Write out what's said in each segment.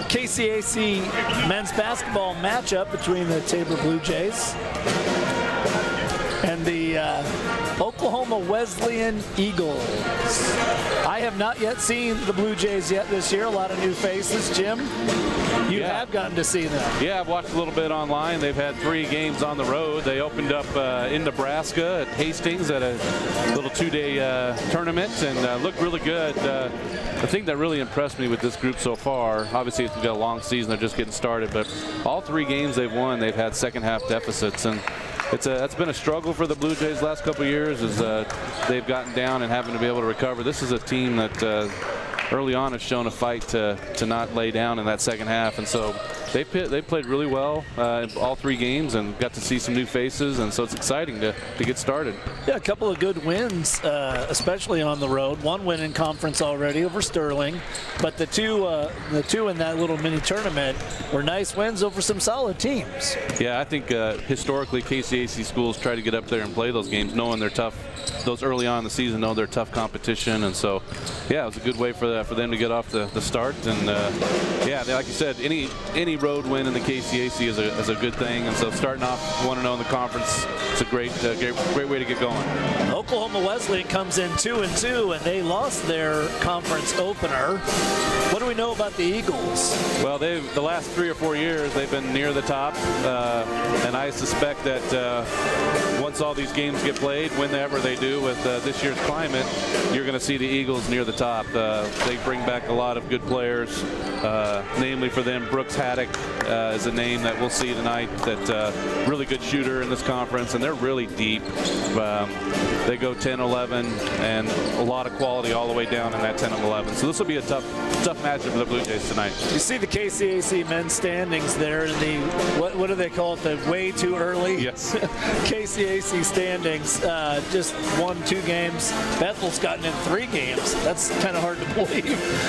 KCAC men's basketball matchup between the Tabor Blue Jays and the Oklahoma Wesleyan Eagles. I have not yet seen the Blue Jays yet this year. A lot of new faces. Jim, you have gotten to see them. Yeah, I've watched a little bit online. They've had 3 games on the road. They opened up in Nebraska at Hastings at a little 2-day tournament and looked really good. The thing that really impressed me with this group so far, obviously it's got a long season, they're just getting started, but all 3 games they've won, they've had second half deficits, and that's been a struggle for the Blue Jays last couple of years as they've gotten down and having to be able to recover. This is a team that early on has shown a fight to not lay down in that second half, and so they played really well in all 3 games and got to see some new faces, and so it's exciting to get started. Yeah, a couple of good wins, especially on the road. 1 win in conference already over Sterling, but the two in that little mini tournament were nice wins over some solid teams. Yeah, I think historically KCAC schools try to get up there and play those games, knowing they're tough. Those early on in the season, know they're tough competition, and so yeah, it was a good way for them to get off the start. And yeah, like you said, any road win in the KCAC is a good thing, and so starting off 1-0 in the conference, it's a great way to get going. Oklahoma Wesleyan comes in 2-2, and they lost their conference opener. What do we know about the Eagles? Well, the last 3 or 4 years they've been near the top, and I suspect that once all these games get played, whenever they do with this year's climate, you're going to see the Eagles near the top. They bring back a lot of good players, namely for them, Brooks Haddock is a name that we'll see tonight, that really good shooter in this conference, and they're really deep. They go 10-11 and a lot of quality all the way down in that 10-11. So this will be a tough matchup for the Blue Jays tonight. You see the KCAC men's standings there in the, what do they call it, the way too early? Yes. KCAC standings, just won 2 games. Bethel's gotten in 3 games. That's kind of hard to believe.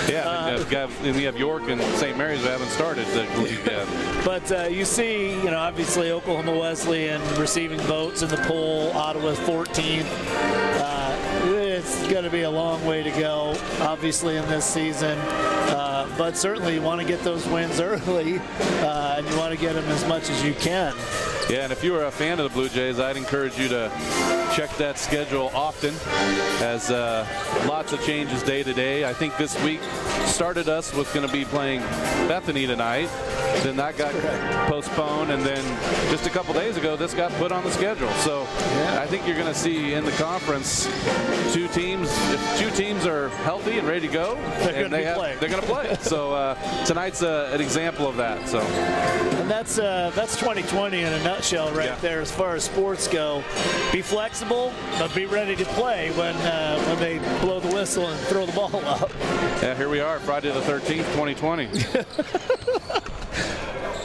Yeah, and we have York and St. Mary's who haven't started the league yet. But you see, obviously Oklahoma Wesleyan receiving votes in the poll, Ottawa's 14th. It's going to be a long way to go, obviously, in this season. But certainly you want to get those wins early, and you want to get them as much as you can. Yeah, and if you are a fan of the Blue Jays, I'd encourage you to check that schedule often, as lots of changes day to day. I think this week started us with going to be playing Bethany tonight. Then that got postponed, and then just a couple days ago, this got put on the schedule. So yeah, I think you're going to see in the conference 2 teams. If 2 teams are healthy and ready to go, they're going to play. So tonight's an example of that. So, and that's 2020 in a nutshell, right there. As far as sports go, be flexible, but be ready to play when they blow the whistle and throw the ball up. Yeah, here we are, Friday the 13th, 2020.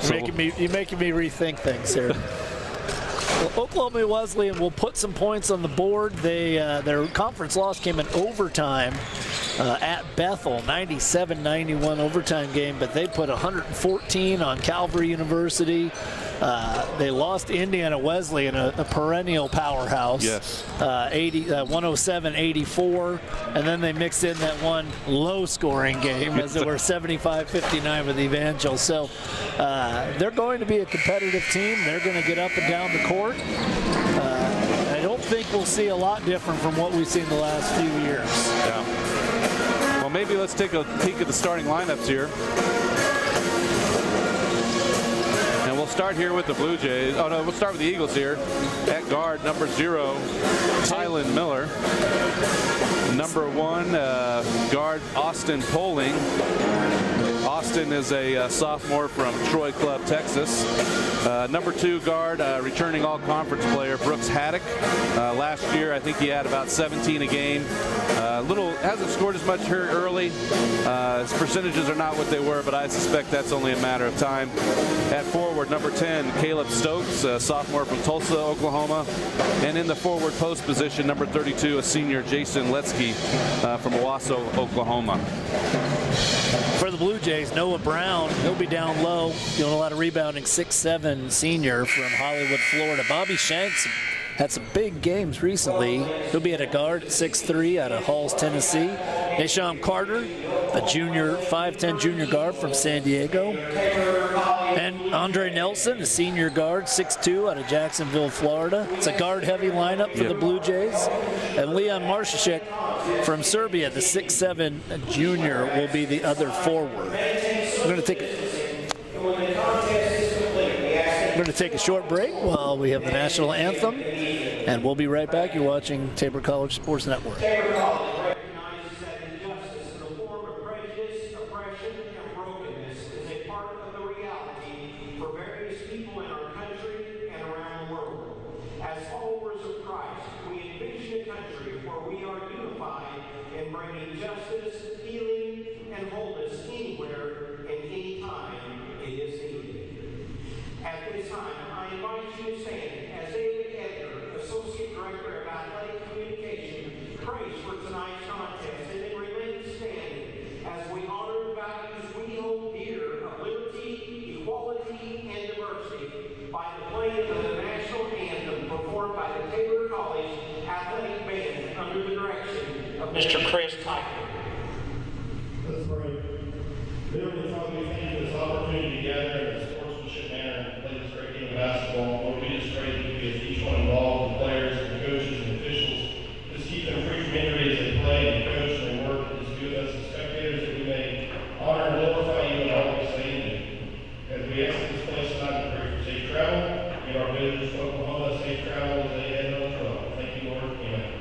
You're making me rethink things here. Well, Oklahoma Wesleyan will put some points on the board. Their conference loss came in overtime at Bethel, 97-91 overtime game, but they put 114 on Calvary University. They lost Indiana Wesleyan, a perennial powerhouse. Yes. 107-84, and then they mixed in that one low-scoring game as it were 75-59 with Evangel. So they're going to be a competitive team. They're going to get up and down the court. I don't think we'll see a lot different from what we've seen the last few years. Yeah. Well, maybe let's take a peek at the starting lineups here. And we'll start here with the Blue Jays. Oh, no, we'll start with the Eagles here. At guard, number 0, Tylen Miller. Number 1, guard Austin Poling. Austin is a sophomore from Troy Club, Texas. Number 2 guard, returning all-conference player, Brooks Haddock. Last year, I think he had about 17 a game. Hasn't scored as much here early. His percentages are not what they were, but I suspect that's only a matter of time. At forward, number 10, Caleb Stokes, a sophomore from Tulsa, Oklahoma. And in the forward post position, number 32, a senior, Jason Letsky from Owasso, Oklahoma. For the Blue Jays, Noah Brown, he'll be down low, doing a lot of rebounding, 6'7" senior from Hollywood, Florida. Bobby Shanks, had some big games recently. He'll be at a guard at 6'3" out of Halls, Tennessee. Deshaun Carter, a junior, 5'10" junior guard from San Diego. And Andre Nelson, a senior guard, 6'2", out of Jacksonville, Florida. It's a guard-heavy lineup for the Blue Jays. And Leon Marshashek from Serbia, the 6'7" junior, will be the other forward. We're going to take a short break while we have the national anthem, and we'll be right back. You're watching Tabor College Sports Network. Mr. Chris Tyler. Let's pray. Dearly Father, we thank you for this opportunity to gather in a sportsmanship manner and play this great game of basketball. Lord, we just pray that you be with each one involved, the players, the coaches, and officials. Just keep them free from injury as they play and coach and they work. And just be with us as spectators that we may honor and glorify you in all we say and do. As we exit this place tonight, we pray for safe travel. Give our visitors to Oklahoma safe travel as they head home from. Thank you, Lord. Amen.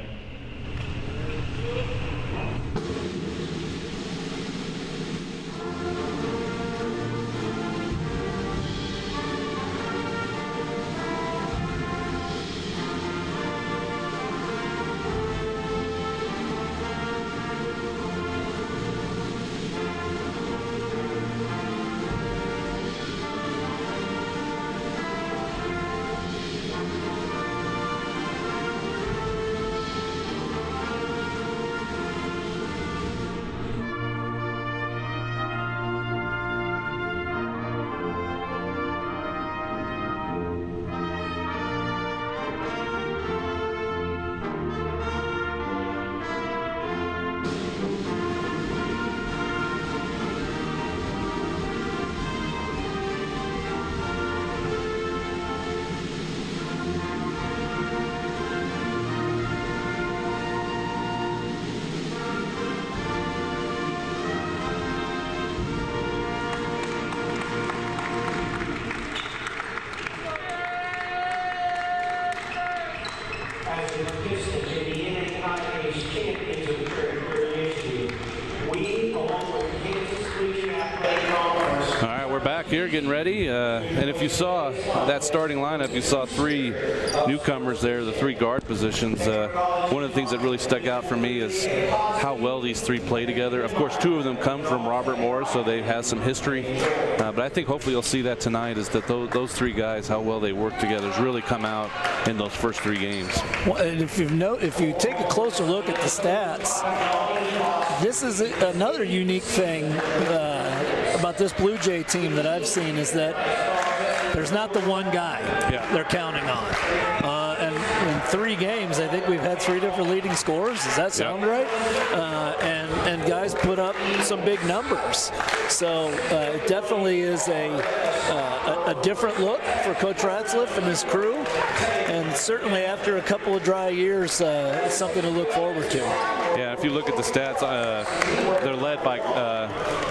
Here getting ready, and if you saw that starting lineup, you saw three newcomers there, the three guard positions. One of the things that really stuck out for me is how well these three play together. Of course, two of them come from Robert Morris, so they have some history, but I think hopefully you'll see that tonight is that those three guys, how well they work together, has really come out in those first three games. Well, and if you take a closer look at the stats, this is another unique thing about this Blue Jay team that I've seen is that there's not the one guy they're counting on. And in 3 games, I think we've had 3 different leading scorers. Does that sound right? And guys put up some big numbers. So it definitely is a different look for Coach Ratzliff and his crew. And certainly after a couple of dry years, it's something to look forward to. Yeah, if you look at the stats, they're led by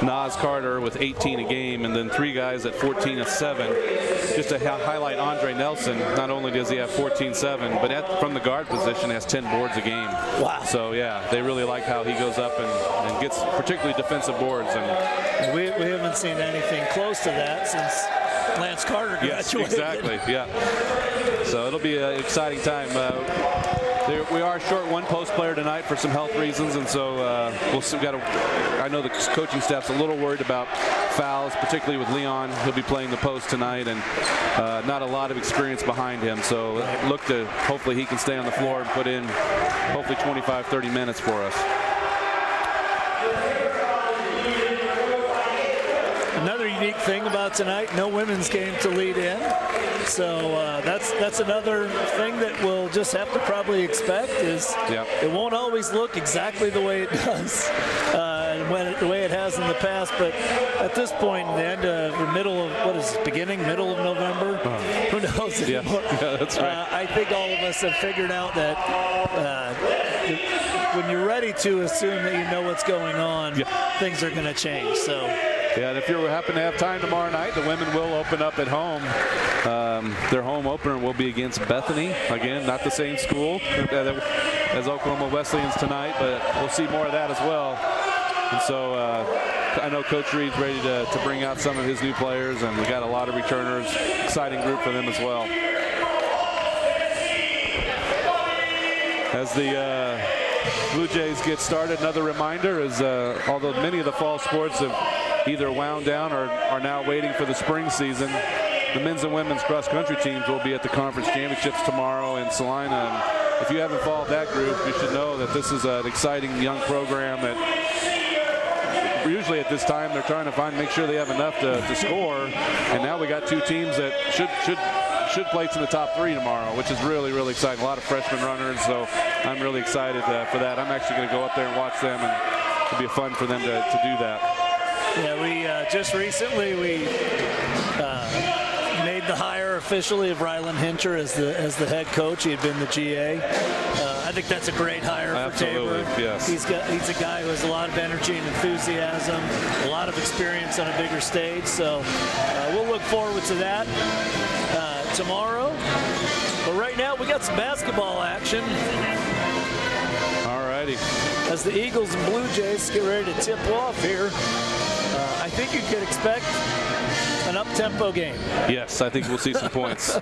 Nas Carter with 18 a game, and then 3 guys at 14 and 7. Just to highlight Andre Nelson, not only does he have 14-7, but from the guard position has 10 boards a game. Wow. So yeah, they really like how he goes up and gets particularly defensive boards. And we haven't seen anything close to that since Lance Carter graduated. Yes, exactly. Yeah. So it'll be an exciting time. We are short one post player tonight for some health reasons, and so we'll see. I know the coaching staff's a little worried about fouls, particularly with Leon. He'll be playing the post tonight, and not a lot of experience behind him. So look to hopefully he can stay on the floor and put in hopefully 25, 30 minutes for us. another unique thing about tonight, no women's game to lead in. So that's another thing that we'll just have to probably expect is it won't always look exactly the way it does the way it has in the past. But at this point, in the end of the middle of, middle of November, who knows anymore? Yeah, that's right. I think all of us have figured out that when you're ready to assume that you know what's going on, things are going to change. So. Yeah, and if you happen to have time tomorrow night, the women will open up at home. Their home opener will be against Bethany. Again, not the same school as Oklahoma Wesleyans tonight, but we'll see more of that as well. And so I know Coach Reed's ready to bring out some of his new players, and we got a lot of returners. Exciting group for them as well. As the Blue Jays get started, another reminder is although many of the fall sports have either wound down or are now waiting for the spring season, the men's and women's cross-country teams will be at the conference championships tomorrow in Salina. And if you haven't followed that group, you should know that this is an exciting young program that usually at this time they're trying to make sure they have enough to score. And now we got two teams that should place in the top 3 tomorrow, which is really, really exciting. A lot of freshman runners, so I'm really excited for that. I'm actually going to go up there and watch them, and it'll be fun for them to do that. Yeah, we just recently made the hire officially of Rylan Hincher as the head coach. He had been the GA. I think that's a great hire for Tabor. Yes. He's a guy who has a lot of energy and enthusiasm, a lot of experience on a bigger stage. So we'll look forward to that tomorrow. But right now we got some basketball action. All righty. As the Eagles and Blue Jays get ready to tip off here, I think you could expect an up-tempo game. Yes, I think we'll see some points.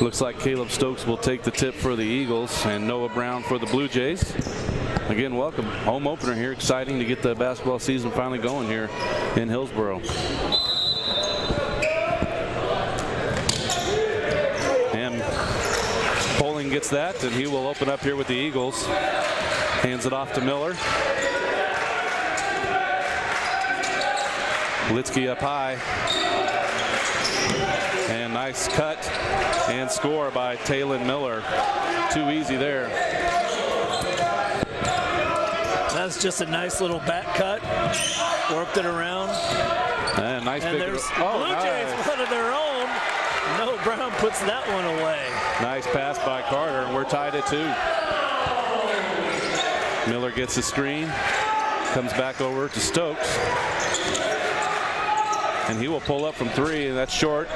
Looks like Caleb Stokes will take the tip for the Eagles and Noah Brown for the Blue Jays. Again, welcome. Home opener here. Exciting to get the basketball season finally going here in Hillsboro. And Poling gets that, and he will open up here with the Eagles. Hands it off to Miller. Litsky up high. And nice cut and score by Taylon Miller. Too easy there. That's just a nice little back cut. Worked it around. And nice and big. There's Blue Jays, one of their own. Noah Brown puts that one away. Nice pass by Carter, and we're tied at 2. Miller gets the screen. Comes back over to Stokes. And he will pull up from 3, and that's short.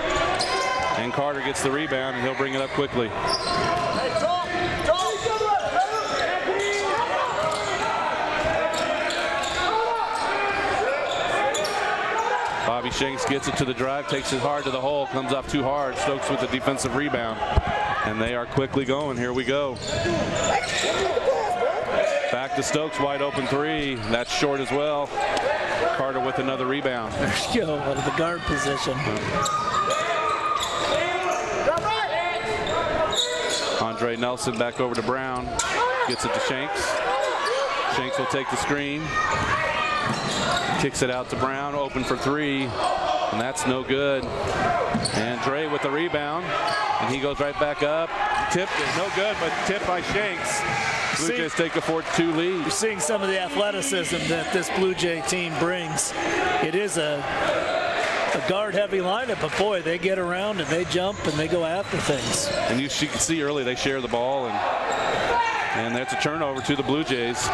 And Carter gets the rebound, and he'll bring it up quickly. Bobby Shanks gets it to the drive, takes it hard to the hole, comes off too hard. Stokes with the defensive rebound. And they are quickly going. Here we go. Back to Stokes, wide open 3. That's short as well. Carter with another rebound. There you go, out of the guard position. Andre Nelson back over to Brown. Gets it to Shanks. Shanks will take the screen. Kicks it out to Brown, open for 3. And that's no good. And Dre with the rebound. And he goes right back up. Tip is no good, but tipped by Shanks. Blue Jays take a 4-2 lead. You're seeing some of the athleticism that this Blue Jay team brings. It is a guard-heavy lineup, but boy, they get around and they jump and they go after things. And you can see early they share the ball, and that's a turnover to the Blue Jays.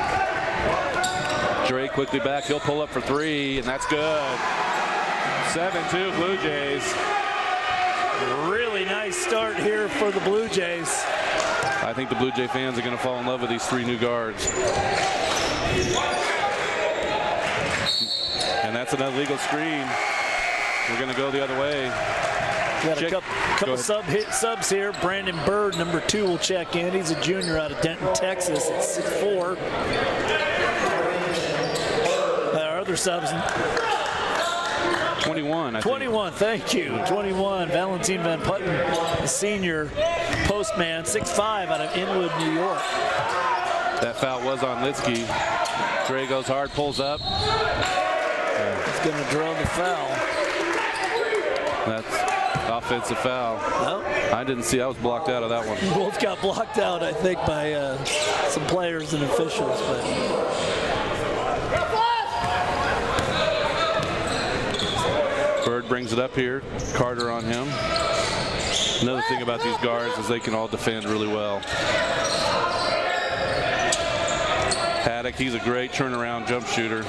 Dre quickly back. He'll pull up for 3, and that's good. 7-2 Blue Jays. Really nice start here for the Blue Jays. I think the Blue Jay fans are going to fall in love with these 3 new guards. And that's an illegal screen. We're going to go the other way. Got a couple subs here. Brandon Bird, number 2, will check in. He's a junior out of Denton, Texas at 6'4". Our other subs. 21, I think. 21, thank you. 21, Valentine Van Putten, a senior, postman, 6'5", out of Inwood, New York. That foul was on Litsky. Dre goes hard, pulls up. He's going to draw the foul. That's offensive foul. No. I didn't see. I was blocked out of that one. Both got blocked out, I think, by some players and officials. But Bird brings it up here. Carter on him. Another thing about these guards is they can all defend really well. Haddock, he's a great turnaround jump shooter.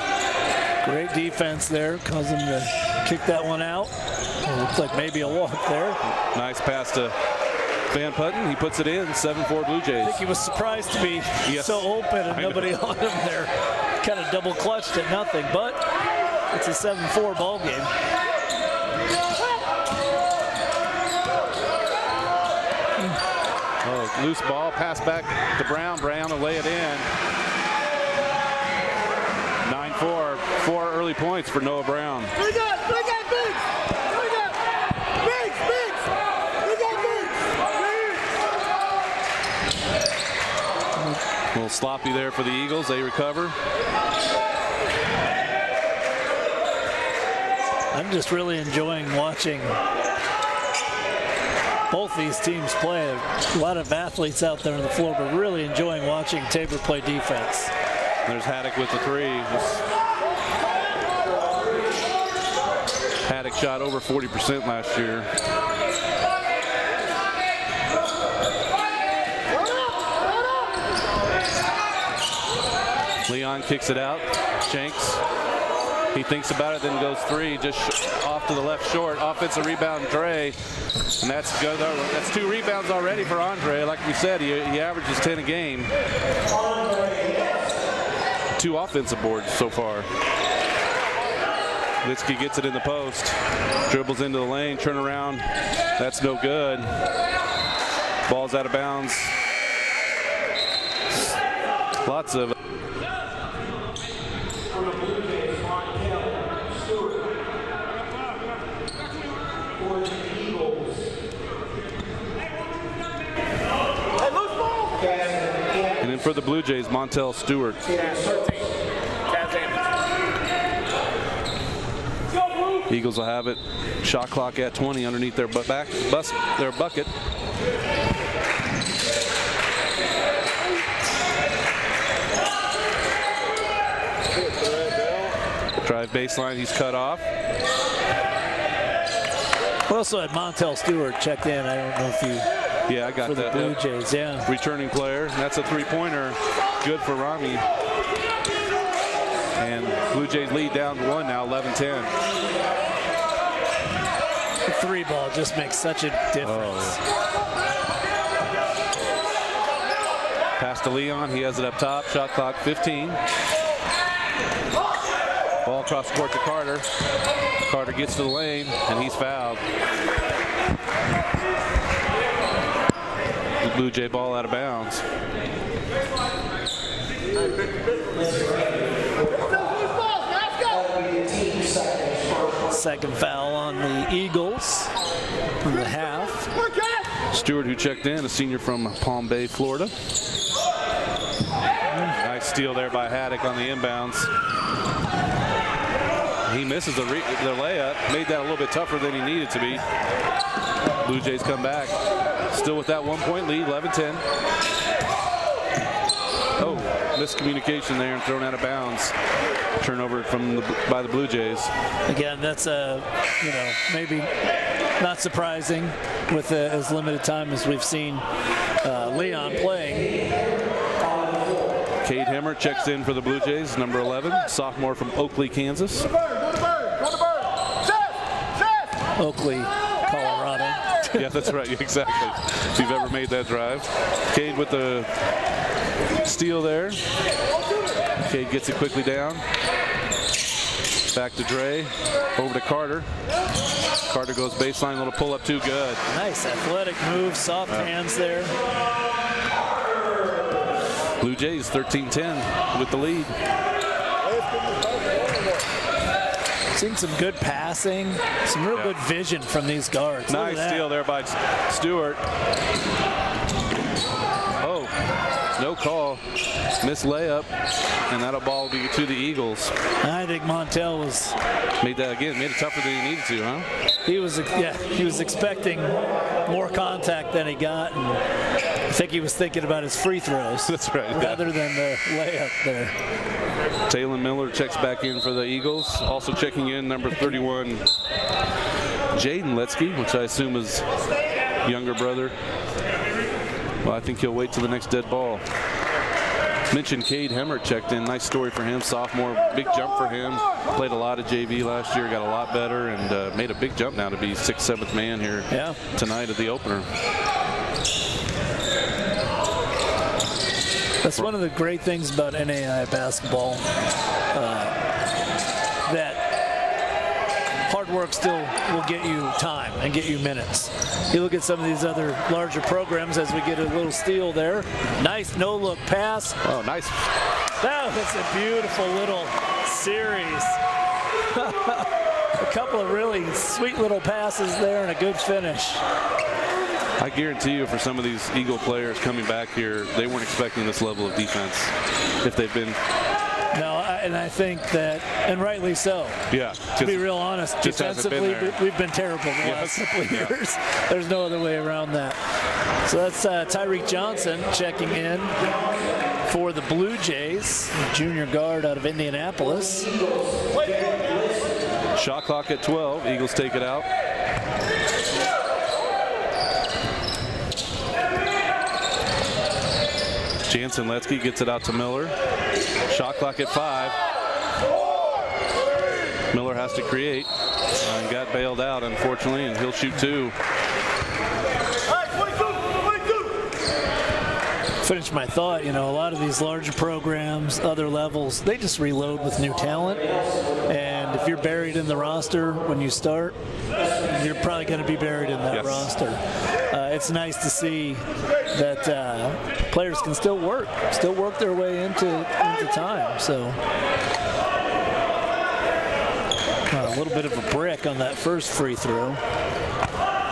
Great defense there, caused him to kick that one out. It looks like maybe a walk there. Nice pass to Van Putten. He puts it in, 7-4 Blue Jays. I think he was surprised to be so open and nobody on him there. Kind of double clutched at nothing, but it's a 7-4 ball game. Oh, loose ball, pass back to Brown. Brown to lay it in. 9-4, 4 early points for Noah Brown. A little sloppy there for the Eagles. They recover. I'm just really enjoying watching both these teams play. A lot of athletes out there on the floor, but really enjoying watching Tabor play defense. There's Haddock with the three. Haddock shot over 40% last year. Leon kicks it out. Shanks. He thinks about it, then goes three, just off to the left short. Offensive rebound, Dre. And that's good. That's 2 rebounds already for Andre. Like we said, he averages 10 a game. 2 offensive boards so far. Litsky gets it in the post. Dribbles into the lane, turn around. That's no good. Ball's out of bounds. Lots of And then for the Blue Jays, Montel Stewart. Eagles will have it. Shot clock at 20 underneath their bucket. Drive baseline, he's cut off. We also had Montel Stewart checked in. I don't know if you. Yeah, I got for the that. Blue Jays, yeah. Returning player. That's a three-pointer. Good for Rami. And Blue Jays lead down 1 now, 11-10. The 3 ball just makes such a difference. Pass to Leon. He has it up top. Shot clock 15. Ball across court to Carter. Carter gets to the lane, and he's fouled. The Blue Jay ball out of bounds. Second foul on the Eagles in the half. Stewart, who checked in, a senior from Palm Bay, Florida. Nice steal there by Haddock on the inbounds. He misses the layup. Made that a little bit tougher than he needed to be. Blue Jays come back. Still with that 1-point lead, 11-10. Oh, miscommunication there and thrown out of bounds. Turnover by the Blue Jays. Again, that's maybe not surprising with as limited time as we've seen Leon playing. Cade Hemmer checks in for the Blue Jays, number 11, sophomore from Oakley, Kansas. Oakley, Colorado. Yeah, that's right, exactly. If you've ever made that drive. Cade with the steal there. Cade gets it quickly down. Back to Dre, over to Carter. Carter goes baseline, little pull up, too good. Nice athletic move, soft hands there. Blue Jays 13-10 with the lead. Seen some good passing, some real good vision from these guards. Nice steal there by Stewart. No call. Missed layup, and that'll ball be to the Eagles. I think Montel was made it tougher than he needed to, huh? He was expecting more contact than he got, and I think he was thinking about his free throws. That's right. Rather than the layup there. Taylor Miller checks back in for the Eagles. Also checking in, number 31, Jaden Letsky, which I assume is younger brother. Well, I think he'll wait till the next dead ball. Mentioned Cade Hemmert checked in. Nice story for him. Sophomore, big jump for him. Played a lot of JV last year, got a lot better, and made a big jump now to be 6th, 7th man here tonight at the opener. That's one of the great things about NAI basketball, that hard work still will get you time and get you minutes. You look at some of these other larger programs as we get a little steal there. Nice no-look pass. Oh, nice. That was a beautiful little series. A couple of really sweet little passes there and a good finish. I guarantee you, for some of these Eagle players coming back here, they weren't expecting this level of defense if they've been. No, and I think that, and rightly so. Yeah. To be real honest, defensively, we've been terrible the last couple of years. There's no other way around that. So that's Tyreek Johnson checking in for the Blue Jays, junior guard out of Indianapolis. Shot clock at 12. Eagles take it out. Jansen Letsky gets it out to Miller. Shot clock at 5. Miller has to create and got bailed out, unfortunately, and he'll shoot 2. Finish my thought, a lot of these larger programs, other levels, they just reload with new talent. And if you're buried in the roster when you start, you're probably going to be buried in that roster. It's nice to see that players can still work their way into time. So a little bit of a brick on that first free throw.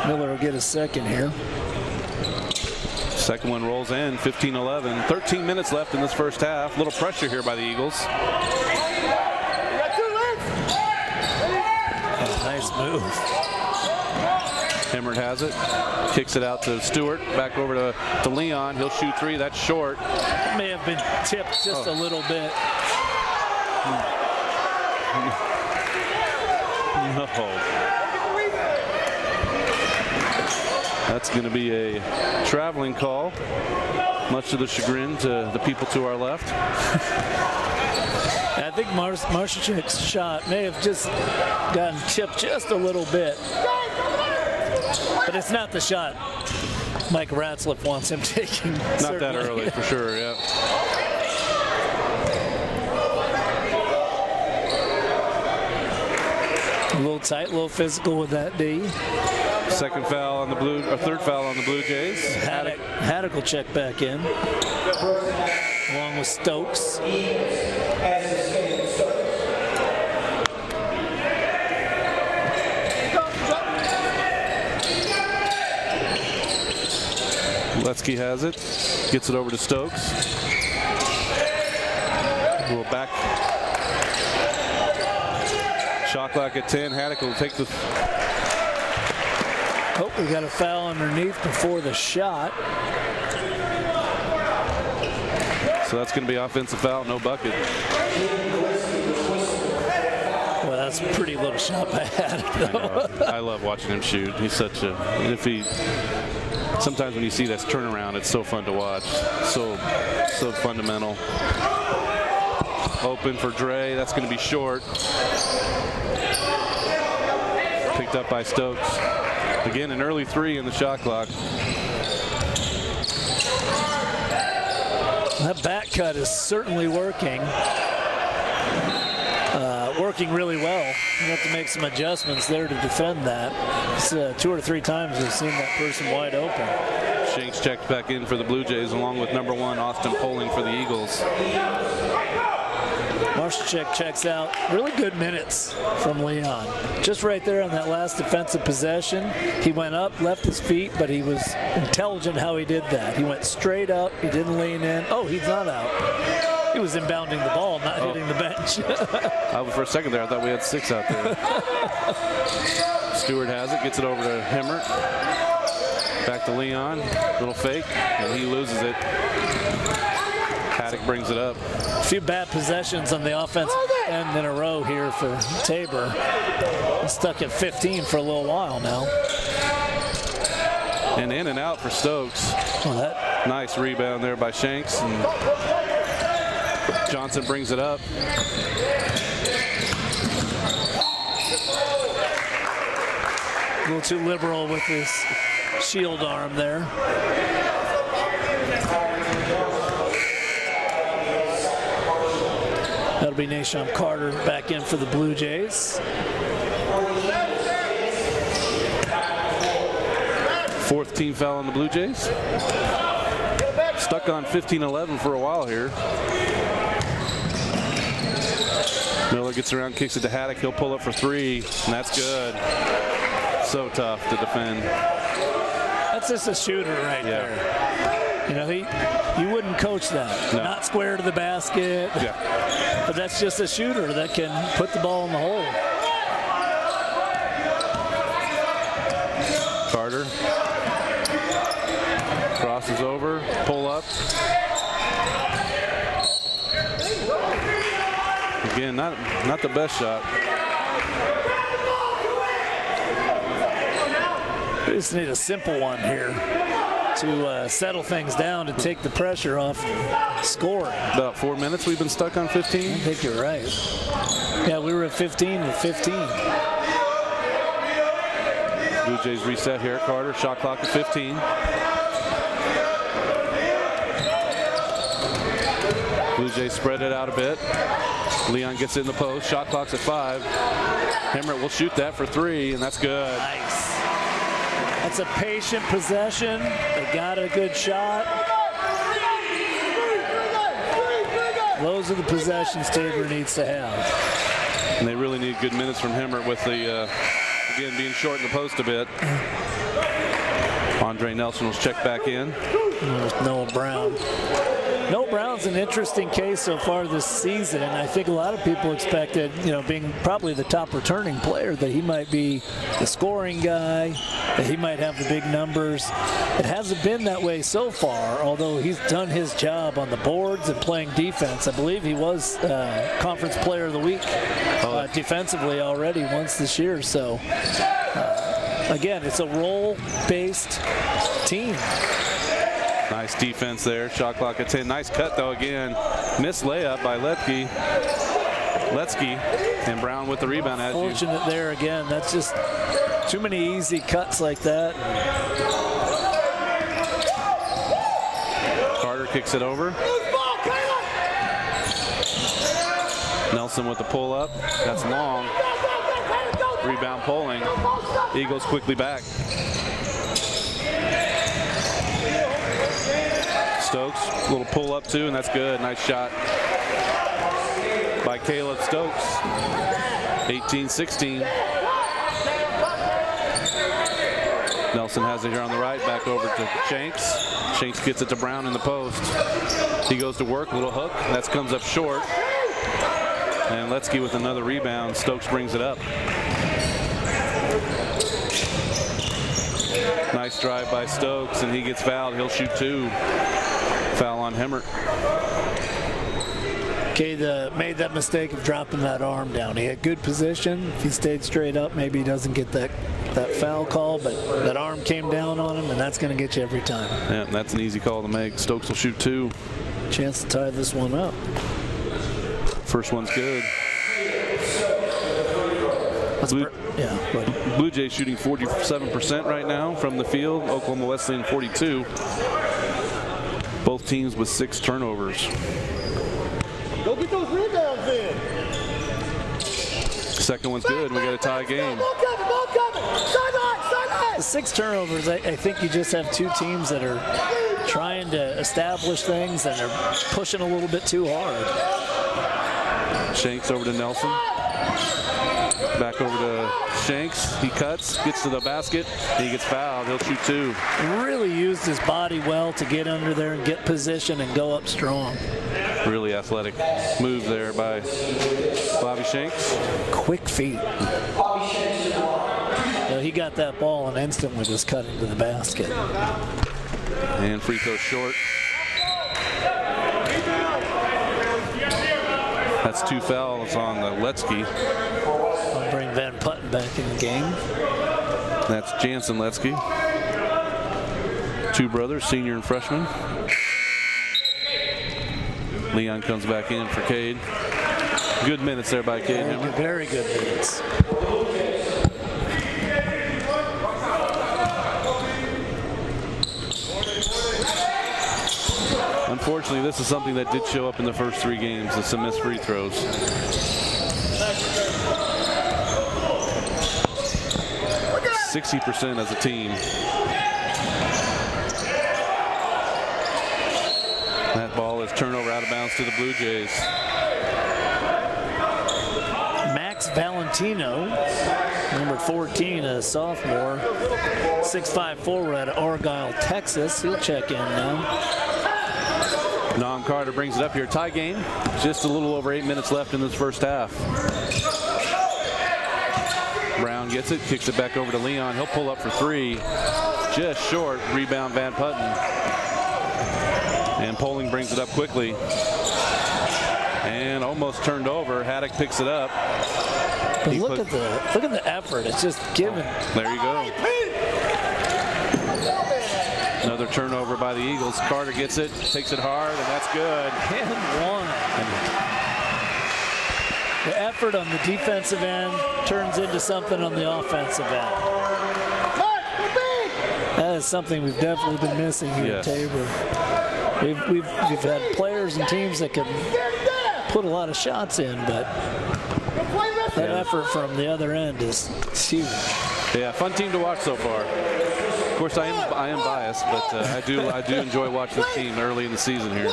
Miller will get a second here. Second one rolls in, 15-11. 13 minutes left in this first half. A little pressure here by the Eagles. Nice move. Hemmert has it. Kicks it out to Stewart. Back over to Leon. He'll shoot 3. That's short. May have been tipped just a little bit. No. That's going to be a traveling call, much to the chagrin to the people to our left. I think Marshachek's shot may have just gotten tipped just a little bit. But it's not the shot Mike Ratzlaff wants him taking. Not that early, for sure, yeah. A little tight, a little physical with that D. Second foul on the third foul on the Blue Jays. Haddock will check back in, along with Stokes. Letsky has it, gets it over to Stokes. We'll back. Shot clock at 10. Haddock will take the. Oh, we got a foul underneath before the shot. So that's going to be offensive foul, no bucket. Well, that's a pretty little shot by Haddock. I love watching him shoot. He's such a. Sometimes when you see that turnaround, it's so fun to watch. So fundamental. Open for Dre. That's going to be short. Picked up by Stokes. Again, an early 3 in the shot clock. That back cut is certainly working. Working really well. You have to make some adjustments there to defend that. It's 2 or 3 times we've seen that person wide open. Shanks checked back in for the Blue Jays, along with number 1 Austin Poling for the Eagles. Marshachek checks out. Really good minutes from Leon. Just right there on that last defensive possession. He went up, left his feet, but he was intelligent how he did that. He went straight up. He didn't lean in. Oh, he's not out. He was inbounding the ball, not hitting the bench. For a second there, I thought we had 6 out there. Stewart has it, gets it over to Hemmert. Back to Leon, little fake, and he loses it. Haddock brings it up. A few bad possessions on the offensive end in a row here for Tabor. Stuck at 15 for a little while now. And in and out for Stokes. Nice rebound there by Shanks. And Johnson brings it up. A little too liberal with his shield arm there. That'll be Nashon Carter back in for the Blue Jays. Fourth team foul on the Blue Jays. Stuck on 15-11 for a while here. Miller gets around, kicks it to Haddock. He'll pull up for 3, and that's good. So tough to defend. That's just a shooter right there. You know, you wouldn't coach that. No. Not square to the basket. Yeah. But that's just a shooter that can put the ball in the hole. Carter crosses over, pull up. Again, not the best shot. We just need a simple one here to settle things down, to take the pressure off scoring. About 4 minutes we've been stuck on 15. I think you're right. Yeah, we were at 15 with 15. Blue Jays reset here. Carter, shot clock at 15. Blue Jays spread it out a bit. Leon gets in the post. Shot clock's at 5. Hemmert will shoot that for 3, and that's good. Nice. That's a patient possession. They got a good shot. Those are the possessions Tabor needs to have. And they really need good minutes from Hemmert with the, again, being short in the post a bit. Andre Nelson was checked back in. There's Noah Brown. Noah Brown's an interesting case so far this season. I think a lot of people expected, you know, being probably the top returning player, that he might be the scoring guy, that he might have the big numbers. It hasn't been that way so far, although he's done his job on the boards and playing defense. I believe he was Conference Player of the Week defensively already once this year. So, again, it's a role-based team. Nice defense there. Shot clock at 10. Nice cut, though, again. Missed layup by Letsky. And Brown with the rebound. Fortunate there again. That's just too many easy cuts like that. Carter kicks it over. Nelson with the pull up. That's long. Rebound pulling. Eagles quickly back. Stokes, little pull up too, and that's good. Nice shot by Caleb Stokes. 18-16. Nelson has it here on the right, back over to Shanks. Shanks gets it to Brown in the post. He goes to work, little hook. That comes up short. And Letsky with another rebound. Stokes brings it up. Nice drive by Stokes, and he gets fouled. He'll shoot 2. Foul on Hemmert. Made that mistake of dropping that arm down. He had good position. If he stayed straight up, maybe he doesn't get that foul call, but that arm came down on him, and that's going to get you every time. Yeah, that's an easy call to make. Stokes will shoot 2. Chance to tie this one up. First one's good. Yeah, Blue Jays shooting 47% right now from the field. Oklahoma Wesleyan 42. Both teams with 6 turnovers. Go get those rebounds in. Second one's good. We got a tie game. Ball coming. Sideline. the 6 turnovers, I think you just have 2 teams that are trying to establish things and are pushing a little bit too hard. Shanks over to Nelson. Back over to Shanks. He cuts, gets to the basket. He gets fouled. He'll shoot 2. Really used his body well to get under there and get position and go up strong. Really athletic move there by Bobby Shanks. Quick feet. He got that ball and instantly was cut into the basket. And free throw short. That's 2 fouls on the Letsky. I'll bring Van Putten back in the game. That's Jansen Letsky. 2 brothers, senior and freshman. Leon comes back in for Cade. Good minutes there by Cade. Very good minutes. Unfortunately, this is something that did show up in the first 3 games, some missed free throws. %60% as a team. That ball is turnover out of bounds to the Blue Jays. Max Valentino, number 14, a sophomore, 6'5" forward out of Argyle, Texas. He'll check in now. Nam Carter brings it up here. Tie game. Just a little over 8 minutes left in this first half. Brown gets it, kicks it back over to Leon. He'll pull up for 3. Just short. Rebound Van Putten. And Poling brings it up quickly. And almost turned over. Haddock picks it up. Look at the effort. It's just given. There you go. Another turnover by the Eagles. Carter gets it, takes it hard, and that's good. And 1. The effort on the defensive end turns into something on the offensive end. That is something we've definitely been missing here at Tabor. We've had players and teams that can put a lot of shots in, but that effort from the other end is huge. Yeah, fun team to watch so far. Of course, I am biased, but I do enjoy watching this team early in the season here.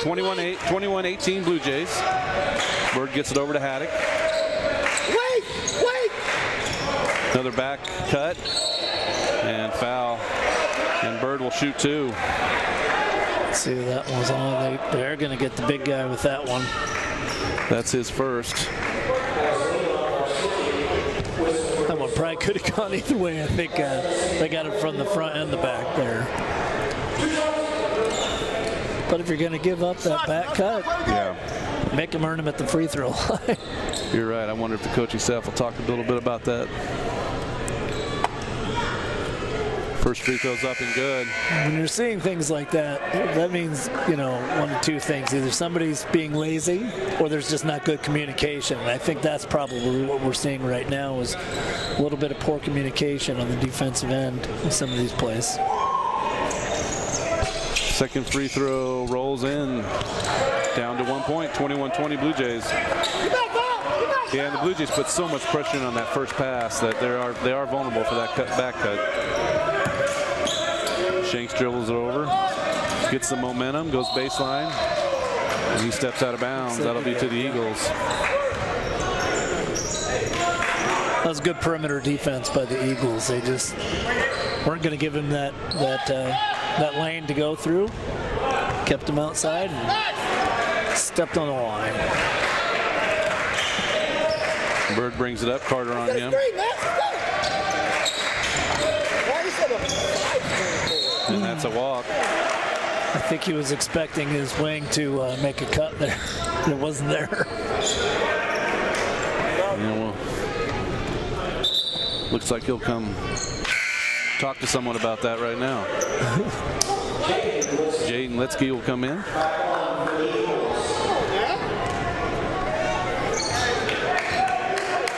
21-18 Blue Jays. Bird gets it over to Haddock. Another back cut and foul, and Bird will shoot 2. Let's see who that one's on. They're going to get the big guy with that one. That's his first. That one probably could have gone either way. I think they got it from the front and the back there. But if you're going to give up that back cut, make them earn them at the free throw line. You're right. I wonder if the coaching staff will talk a little bit about that. First free throw's up and good. When you're seeing things like that, that means, one of 2 things. Either somebody's being lazy or there's just not good communication. And I think that's probably what we're seeing right now is a little bit of poor communication on the defensive end of some of these plays. Second free throw rolls in. Down to 1 point, 21-20 Blue Jays. Yeah, and the Blue Jays put so much pressure on that first pass that they are vulnerable for that back cut. Shanks dribbles it over, gets the momentum, goes baseline, and he steps out of bounds. That'll be to the Eagles. That was good perimeter defense by the Eagles. They just weren't going to give him that lane to go through. Kept him outside and stepped on the line. Bird brings it up. Carter on him. And that's a walk. I think he was expecting his wing to make a cut there. It wasn't there. Yeah, well, looks like he'll come talk to someone about that right now. Jaden Letsky will come in.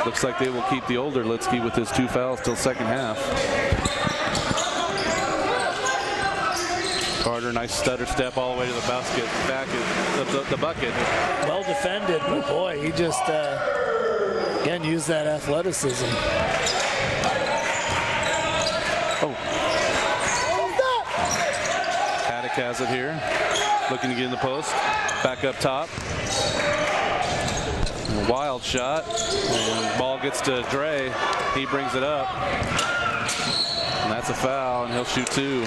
Looks like they will keep the older Letsky with his 2 fouls till second half. Carter, nice stutter step all the way to the basket. Back at the bucket. Well defended, but boy, he just again used that athleticism. Oh. Haddock has it here. Looking to get in the post. Back up top. A wild shot. And the ball gets to Dre. He brings it up. And that's a foul, and he'll shoot 2.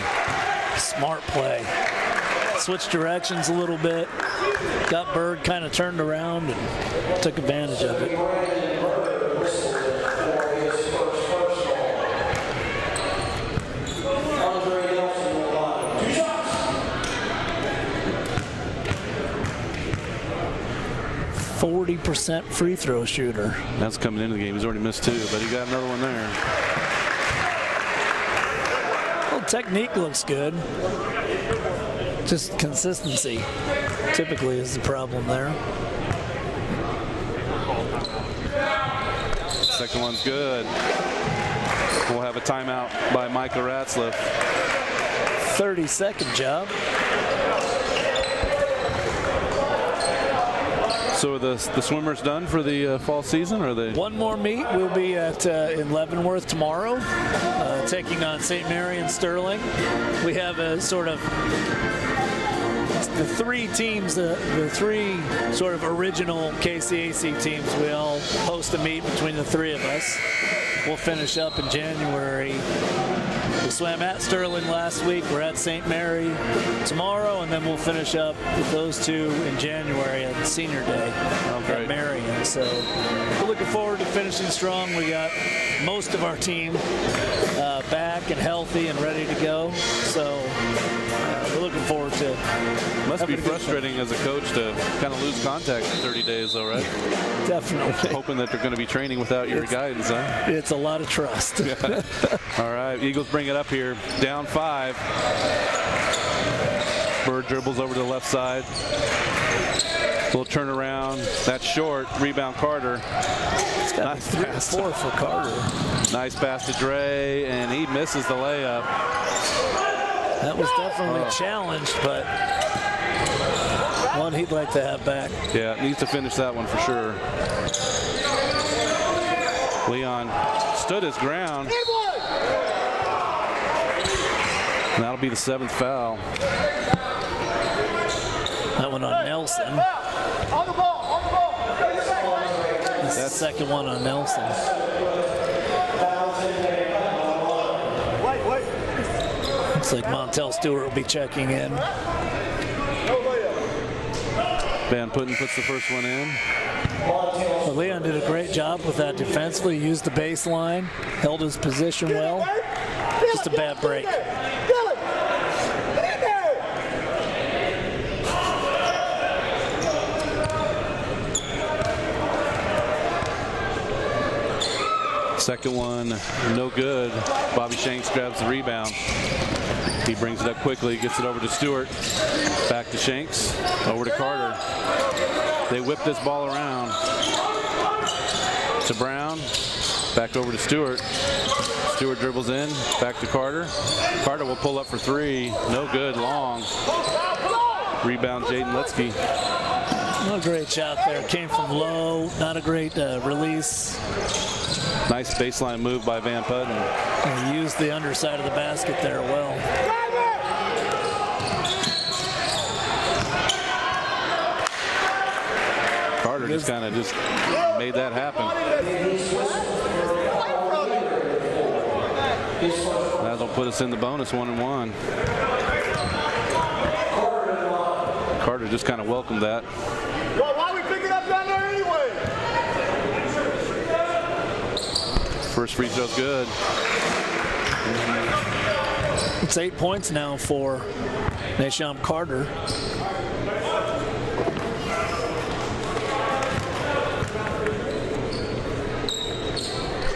Smart play. Switched directions a little bit. Got Bird kind of turned around and took advantage of it. .40% free throw shooter. That's coming into the game. He's already missed 2, but he got another one there. Well, technique looks good. Just consistency typically is the problem there. Second one's good. We'll have a timeout by Michael Ratzlaff. 30-second job. So are the swimmers done for the fall season, or are they? One more meet. We'll be at in Leavenworth tomorrow, taking on St. Mary and Sterling. We have a sort of the 3 teams, the 3 sort of original KCAC teams. We all host a meet between the 3 of us. We'll finish up in January. We swam at Sterling last week. We're at St. Mary tomorrow, and then we'll finish up with those 2 in January at Senior Day at Marion. So we're looking forward to finishing strong. We got most of our team back and healthy and ready to go. So we're looking forward to it. Must be frustrating as a coach to kind of lose contact in 30 days, though, right? Definitely. Hoping that they're going to be training without your guidance, huh? It's a lot of trust. All right, Eagles bring it up here, down 5. Bird dribbles over to the left side. Little turnaround. That's short. Rebound Carter. It's got nice 3 or 4 for Carter. Nice pass to Dre, and he misses the layup. That was definitely challenged, but one he'd like to have back. Yeah, needs to finish that one for sure. Leon stood his ground. And that'll be the 7th foul. That one on Nelson. On the ball, on the ball. That's the second one on Nelson. Wait. Looks like Montel Stewart will be checking in. Van Putten puts the first one in. Well, Leon did a great job with that defensively. Used the baseline, held his position well. Just a bad break. Second one, no good. Bobby Shanks grabs the rebound. He brings it up quickly, gets it over to Stewart. Back to Shanks, over to Carter. They whip this ball around. To Brown, back over to Stewart. Stewart dribbles in, back to Carter. Carter will pull up for 3, no good, long. Rebound, Jaden Litsky. Not a great shot there. Came from low, not a great release. Nice baseline move by Van Putten. And he used the underside of the basket there well. Carter just kind of made that happen. That'll put us in the bonus 1-1. Carter just kind of welcomed that. Why are we picking up down there anyway? First free throw's good. It's 8 points now for Nasham Carter.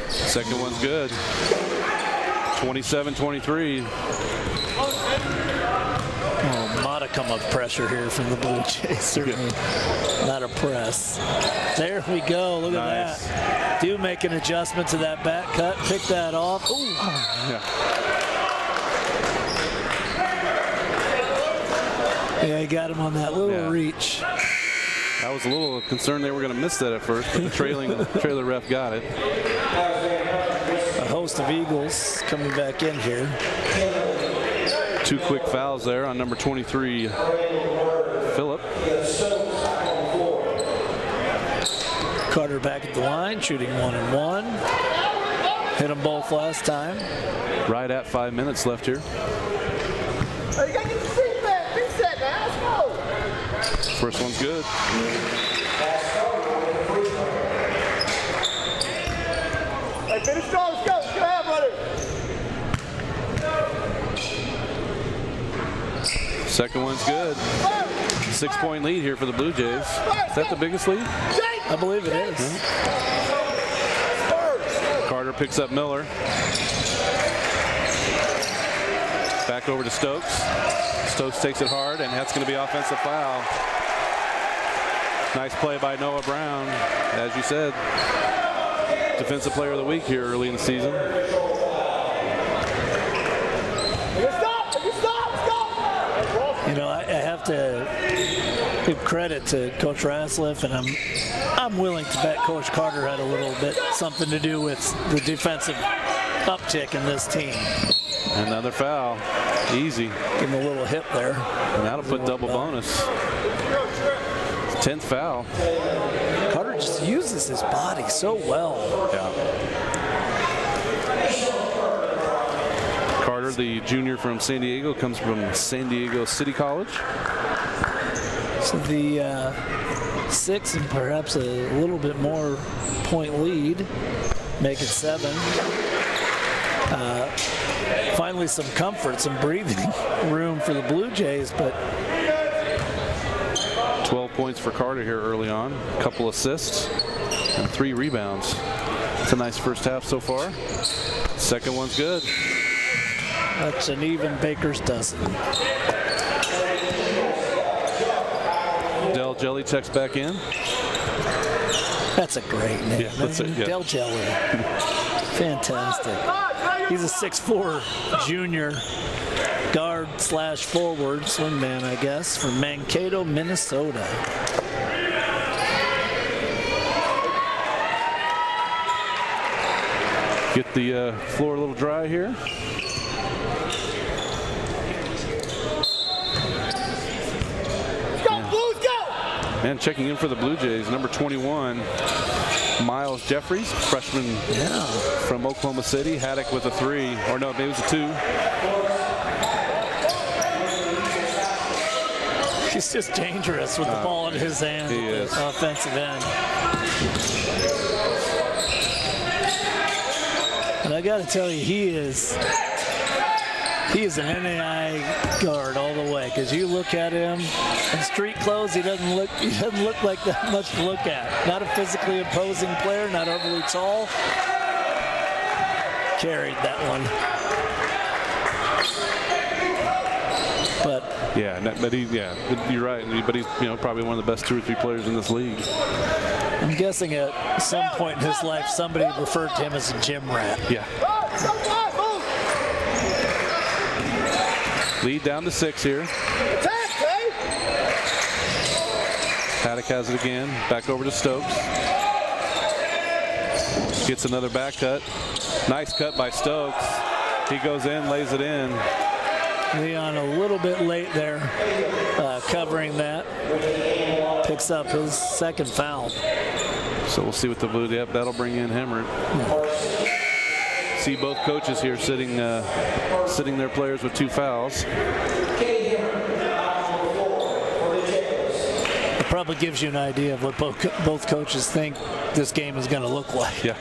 Second one's good. 27-23. Oh, modicum of pressure here from the Blue Jays. Certainly not a press. There we go. Look at that. Do make an adjustment to that back cut. Pick that off. Ooh. Yeah, he got him on that little reach. I was a little concerned they were going to miss that at first, but the trailer ref got it. A host of Eagles coming back in here. 2 quick fouls there on number 23, Phillip. Carter back at the line, shooting 1 and 1. Hit them both last time. Right at 5 minutes left here. Hey, you gotta get your feet back. Feet set, man. Let's go. First one's good. Hey, finish strong. Let's go. Let's get out, brother. Second one's good. 6-point lead here for the Blue Jays. Is that the biggest lead? I believe it is. Carter picks up Miller. Back over to Stokes. Stokes takes it hard, and that's going to be offensive foul. Nice play by Noah Brown. As you said, Defensive Player of the Week here early in the season. You know, I have to give credit to Coach Rasliff, and I'm willing to bet Coach Carter had a little bit something to do with the defensive uptick in this team. Another foul. Easy. Give him a little hip there. And that'll put double bonus. 10th foul. Carter just uses his body so well. Yeah. Carter, the junior from San Diego, comes from San Diego City College. So the 6 and perhaps a little bit more point lead, make it 7. Finally some comfort, some breathing room for the Blue Jays, but 12 points for Carter here early on. A couple assists and 3 rebounds. It's a nice first half so far. Second one's good. that's an even baker's dozen. Del Jelly checks back in. That's a great name. Yeah, that's it, yeah. Del Jelly. Fantastic. He's a 6'4" junior guard / forward, swingman, I guess, from Mankato, Minnesota. Get the floor a little dry here. Go, Blues, go! And checking in for the Blue Jays, number 21, Miles Jeffries, freshman from Oklahoma City. Haddock with a 3, or no, maybe it was a 2. He's just dangerous with the ball in his hand. He is. Offensive end. And I got to tell you, he is an NAI guard all the way. Because you look at him in street clothes, he doesn't look like that much to look at. Not a physically imposing player, not overly tall. Carried that one. But you're right. But he's probably one of the best 2 or 3 players in this league. I'm guessing at some point in his life, somebody referred to him as a gym rat. Yeah. Lead down to 6 here. Haddock has it again. Back over to Stokes. Gets another back cut. Nice cut by Stokes. He goes in, lays it in. Leon a little bit late there, covering that. Picks up his second foul. So we'll see what the Blue do. That'll bring in Hemmert. See both coaches here sitting their players with 2 fouls. It probably gives you an idea of what both coaches think this game is going to look like. Yeah.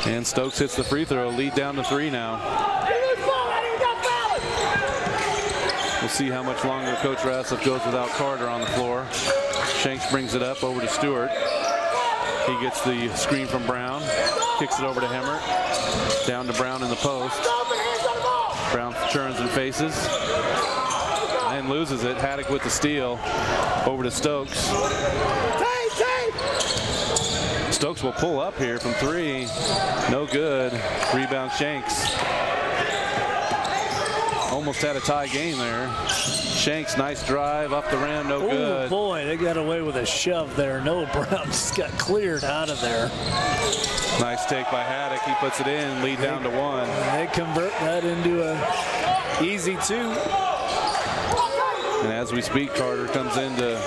And Stokes hits the free throw. Lead down to 3 now. We'll see how much longer Coach Rasliff goes without Carter on the floor. Shanks brings it up over to Stewart. He gets the screen from Brown. Kicks it over to Hemmert. Down to Brown in the post. Brown turns and faces. And loses it. Haddock with the steal. Over to Stokes. Stokes will pull up here from 3. No good. Rebound Shanks. almost had a tie game there. Shanks, nice drive up the rim, no good. Oh boy, they got away with a shove there. Noah Brown just got cleared out of there. Nice take by Haddock. He puts it in, lead down to 1. They convert that into a easy 2. And as we speak, Carter comes in to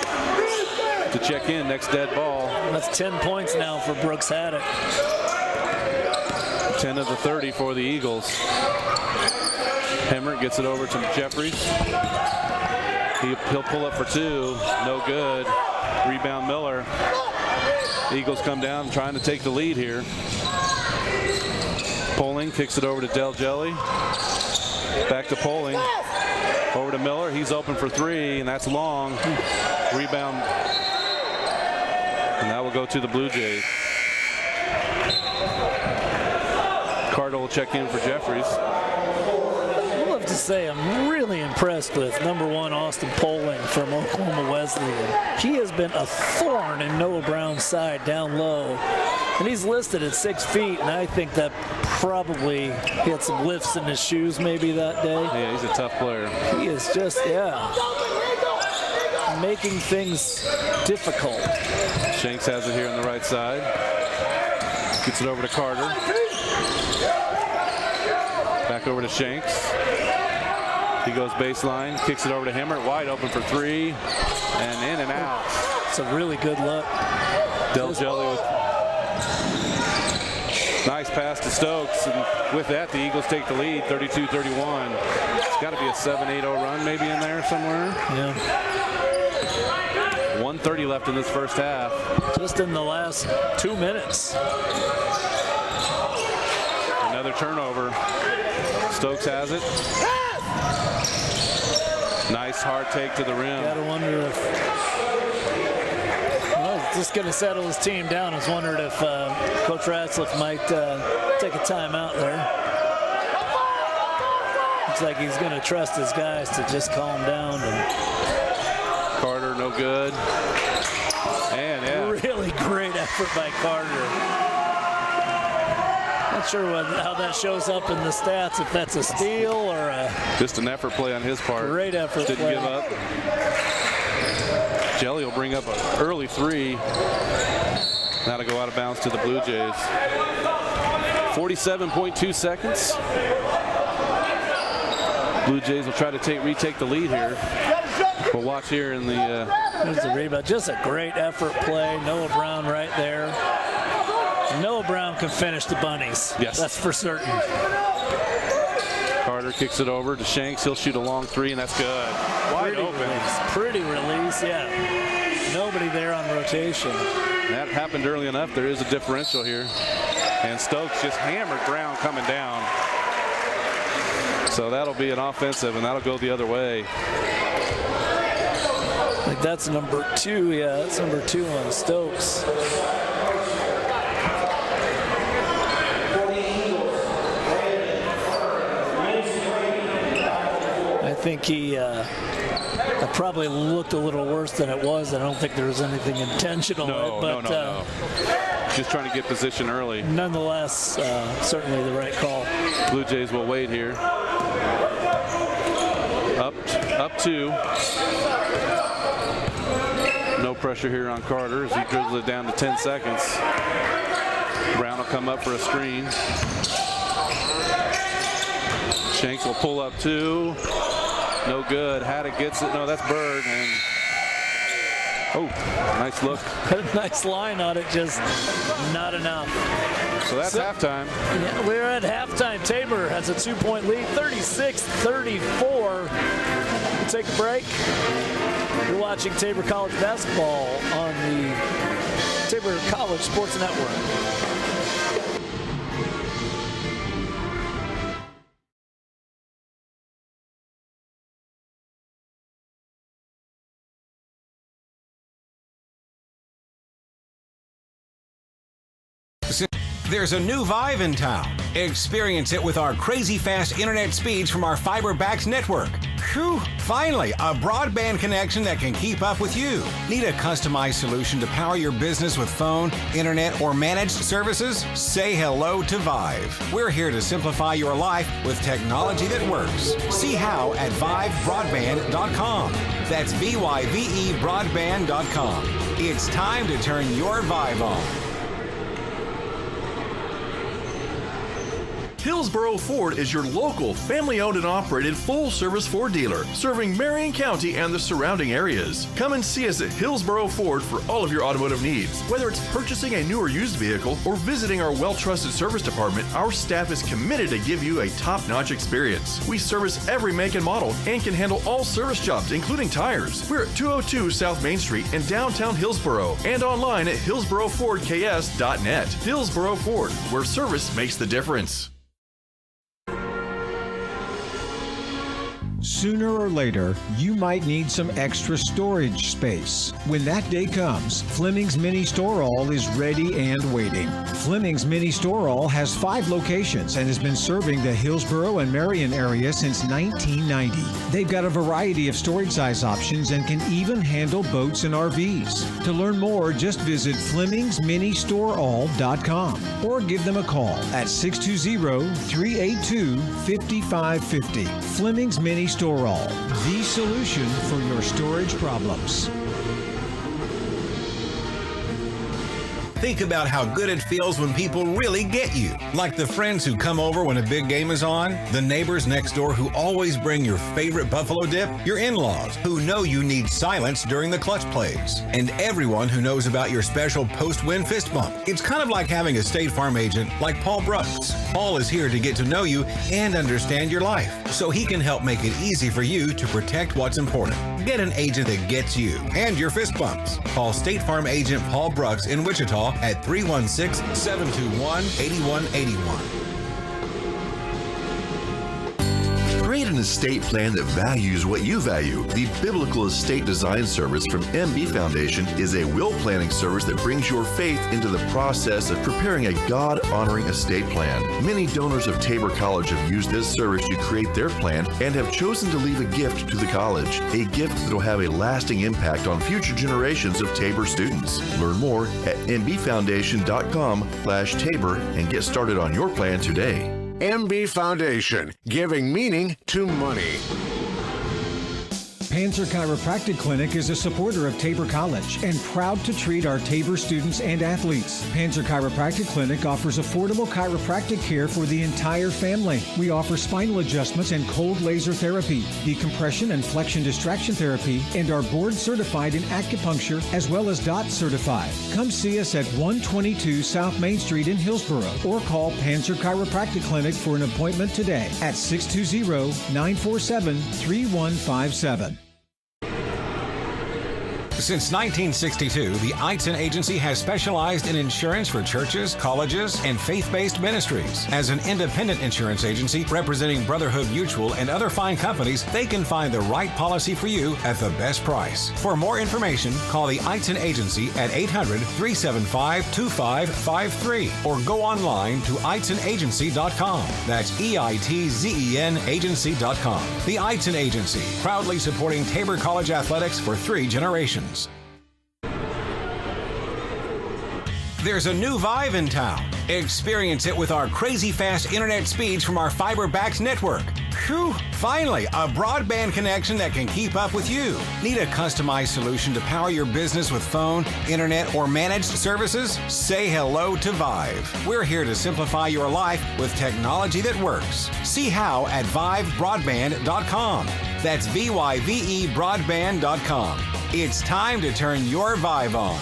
check in. Next dead ball. That's 10 points now for Brooks Haddock. 10 of the 30 for the Eagles. Hemmert gets it over to Jeffries. He'll pull up for 2. No good. Rebound Miller. Eagles come down trying to take the lead here. Poling kicks it over to Del Jelly. Back to Poling. Over to Miller. He's open for 3, and that's long. Rebound. And that will go to the Blue Jays. Carter will check in for Jeffries. I love to say I'm really impressed with number 1 Austin Poling from Oklahoma Wesleyan. He has been a thorn in Noah Brown's side down low. And he's listed at 6 feet, and I think that probably he had some lifts in his shoes maybe that day. Yeah, he's a tough player. He is just, making things difficult. Shanks has it here on the right side. Gets it over to Carter. Back over to Shanks. He goes baseline, kicks it over to Hemmert, wide open for 3, and in and out. It's a really good look. Del Jelly with nice pass to Stokes, and with that, the Eagles take the lead, 32-31. It's got to be a 7-8-0 run maybe in there somewhere. Yeah. 1:30 left in this first half. Just in the last 2 minutes. Another turnover. Stokes has it. Nice hard take to the rim. Gotta wonder if, he's just gonna settle his team down. I was wondering if Coach Ratzliff might take a timeout there. Looks like he's gonna trust his guys to just calm down. And Carter, no good. And really great effort by Carter. Not sure how that shows up in the stats, if that's a steal or a just an effort play on his part. Great effort. Didn't play. give up. Jelly will bring up an early 3. That'll go out of bounds to the Blue Jays. 47.2 seconds. Blue Jays will try to retake the lead here. We'll watch here in the. There's the rebound. Just a great effort play. Noah Brown right there. Noah Brown can finish the bunnies. Yes. That's for certain. Carter kicks it over to Shanks. He'll shoot a long 3, and that's good. Wide open. Pretty release, yeah. Nobody there on rotation. That happened early enough. There is a differential here. And Stokes just hammered Brown coming down. So that'll be an offensive, and that'll go the other way. I think that's number 2. Yeah, that's number 2 on Stokes. I think he probably looked a little worse than it was. I don't think there was anything intentional. No. Just trying to get position early. Nonetheless, certainly the right call. Blue Jays will wait here. Up 2. No pressure here on Carter as he dribbles it down to 10 seconds. Brown will come up for a screen. Shanks will pull up 2. No good. Haddock gets it. No, that's Bird. And nice look. Nice line on it, just not enough. So that's halftime. Yeah, we're at halftime. Tabor has a 2-point lead, 36-34. We'll take a break. You're watching Tabor College basketball on the Tabor College Sports Network. There's a new vibe in town. Experience it with our crazy fast internet speeds from our fiber-backed network. Whew! Finally, a broadband connection that can keep up with you. Need a customized solution to power your business with phone, internet, or managed services? Say hello to Vive. We're here to simplify your life with technology that works. See how at vivebroadband.com. That's VYVE broadband.com. It's time to turn your Vive on. Hillsboro Ford is your local, family-owned and operated full-service Ford dealer, serving Marion County and the surrounding areas. Come and see us at Hillsboro Ford for all of your automotive needs. Whether it's purchasing a new or used vehicle or visiting our well-trusted service department, our staff is committed to give you a top-notch experience. We service every make and model and can handle all service jobs, including tires. We're at 202 South Main Street in downtown Hillsboro and online at hillsborofordks.net. Hillsboro Ford, where service makes the difference. Sooner or later, you might need some extra storage space. When that day comes, Fleming's Mini Store All is ready and waiting. Fleming's Mini Store All has 5 locations and has been serving the Hillsboro and Marion area since 1990. They've got a variety of storage size options and can even handle boats and RVs. To learn more, just visit FlemingsMiniStoreAll.com or give them a call at 620-382-5550. Fleming's Mini Store All, the solution for your storage problems. Think about how good it feels when people really get you. Like the friends who come over when a big game is on, the neighbors next door who always bring your favorite buffalo dip, your in-laws who know you need silence during the clutch plays, and everyone who knows about your special post-win fist bump. It's kind of like having a State Farm agent like Paul Brooks. Paul is here to get to know you and understand your life, so he can help make it easy for you to protect what's important. Get an agent that gets you and your fist bumps. Call State Farm agent Paul Brooks in Wichita at 316-721-8181. Create an estate plan that values what you value. The Biblical Estate Design Service from MB Foundation is a will planning service that brings your faith into the process of preparing a God-honoring estate plan. Many donors of Tabor College have used this service to create their plan and have chosen to leave a gift to the college, a gift that will have a lasting impact on future generations of Tabor students. Learn more at mbfoundation.com/Tabor and get started on your plan today. MB Foundation, giving meaning to money. Panzer Chiropractic Clinic is a supporter of Tabor College and proud to treat our Tabor students and athletes. Panzer Chiropractic Clinic offers affordable chiropractic care for the entire family. We offer spinal adjustments and cold laser therapy, decompression and flexion distraction therapy, and are board certified in acupuncture as well as DOT certified. Come see us at 122 South Main Street in Hillsboro or call Panzer Chiropractic Clinic for an appointment today at 620-947-3157. Since 1962, the Eitzen Agency has specialized in insurance for churches, colleges, and faith-based ministries. As an independent insurance agency representing Brotherhood Mutual and other fine companies, they can find the right policy for you at the best price. For more information, call the Eitzen Agency at 800-375-2553 or go online to EitzenAgency.com. That's EITZEN agency.com. The Eitzen Agency, proudly supporting Tabor College athletics for 3 generations. There's a new Vive in town. Experience it with our crazy fast internet speeds from our fiber-backed network. Whew! Finally, a broadband connection that can keep up with you. Need a customized solution to power your business with phone, internet, or managed services? Say hello to Vive. We're here to simplify your life with technology that works. See how at vivebroadband.com. That's VYVE broadband.com. It's time to turn your Vive on.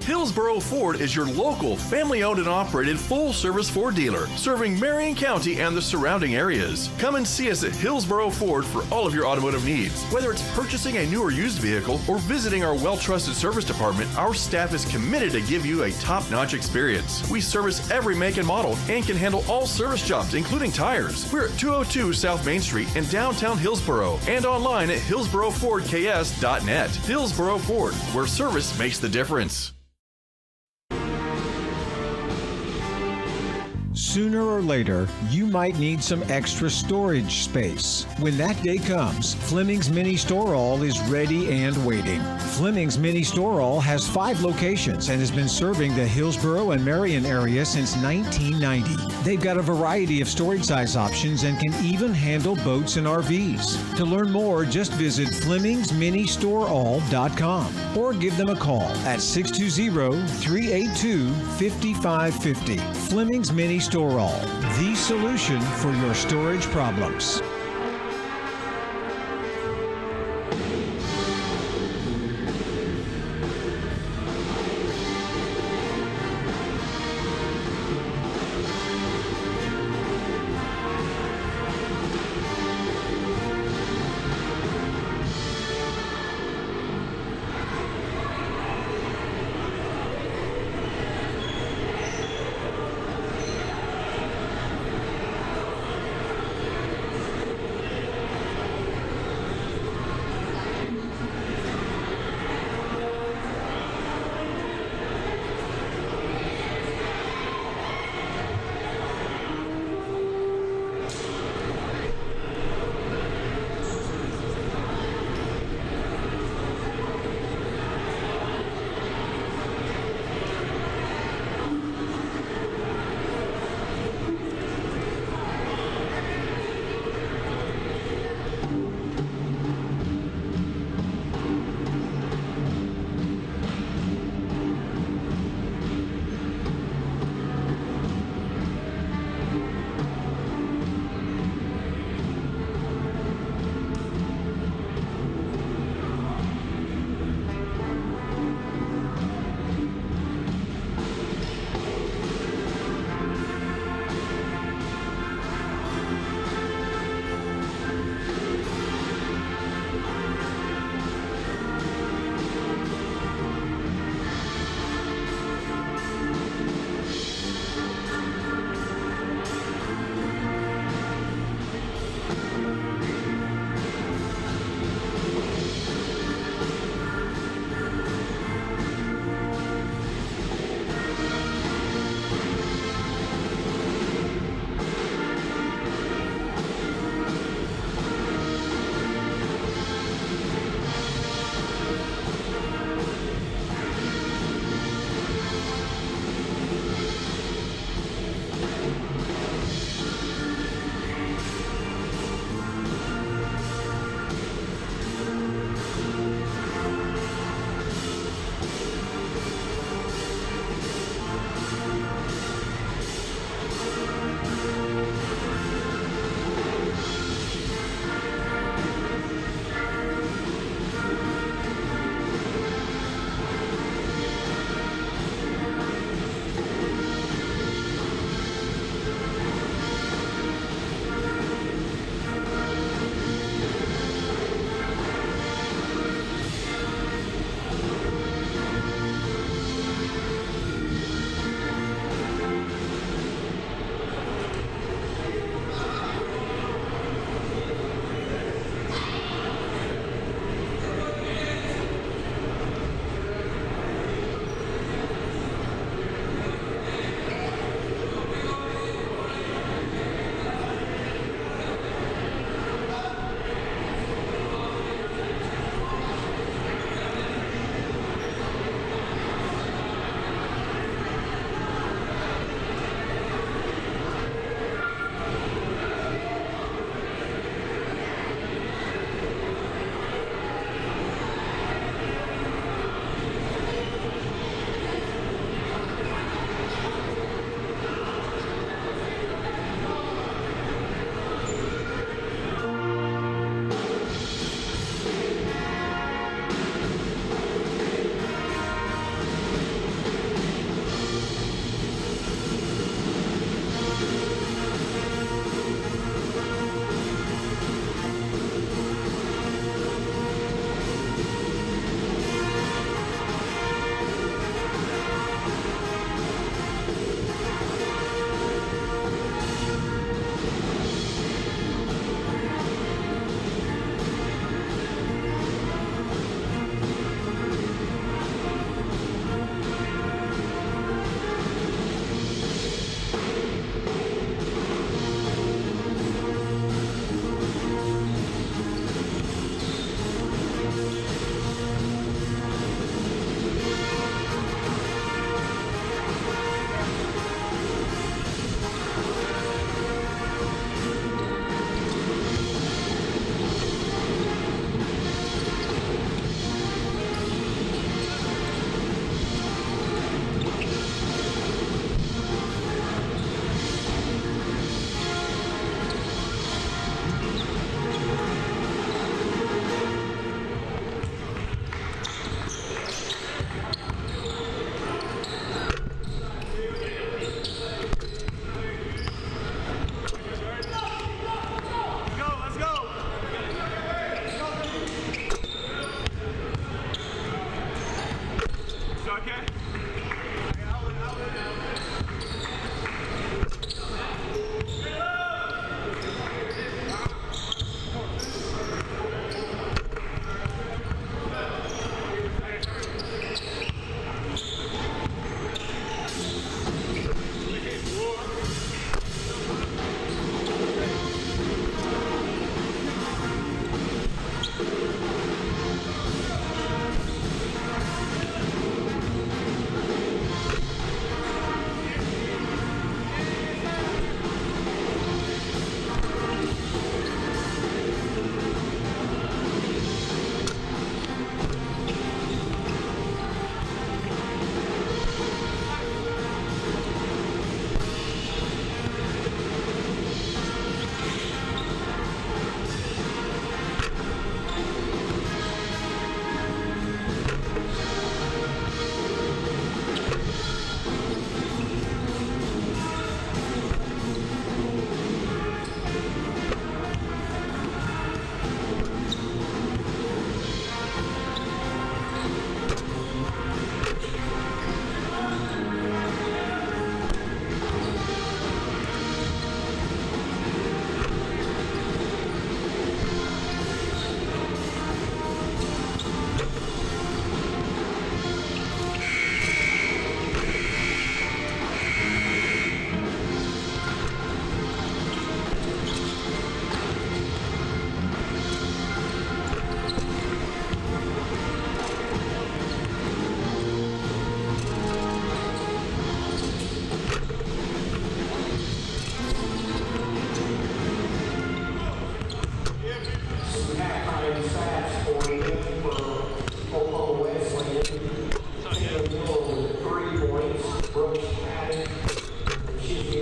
Hillsboro Ford is your local, family-owned and operated full-service Ford dealer, serving Marion County and the surrounding areas. Come and see us at Hillsboro Ford for all of your automotive needs. Whether it's purchasing a new or used vehicle or visiting our well-trusted service department, our staff is committed to give you a top-notch experience. We service every make and model and can handle all service jobs, including tires. We're at 202 South Main Street in downtown Hillsboro and online at hillsborofordks.net. Hillsboro Ford, where service makes the difference. Sooner or later, you might need some extra storage space. When that day comes, Fleming's Mini Store All is ready and waiting. Fleming's Mini Store All has 5 locations and has been serving the Hillsborough and Marion area since 1990. They've got a variety of storage size options and can even handle boats and RVs. To learn more, just visit FlemingsMiniStoreAll.com or give them a call at 620-382-5550. Fleming's Mini Store All, the solution for your storage problems.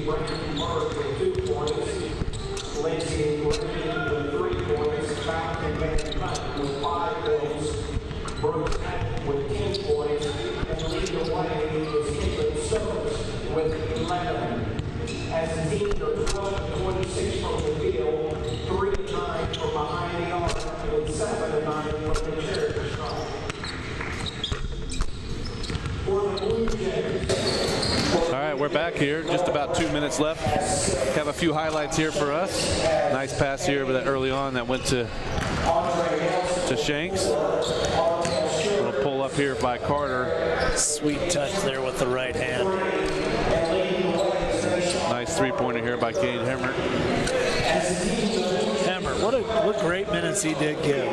Brandon Burke with 2 points. Lacey Green with 3 points. Falcon Van Punt with 5 points. Brooks Hack with 10 points. And leading the way is Caitlin Stokes with 11. As the team are 12-26 from the field, 3-9 from behind the arc, and 7-9 from the charity stripe. For the Blue Jays. All right, we're back here. Just about 2 minutes left. Have a few highlights here for us. Nice pass here but early on that went to Shanks. A little pull up here by Carter. Sweet touch there with the right hand. Nice three-pointer here by Cade Hemmert. Hemmert, what great minutes he did give.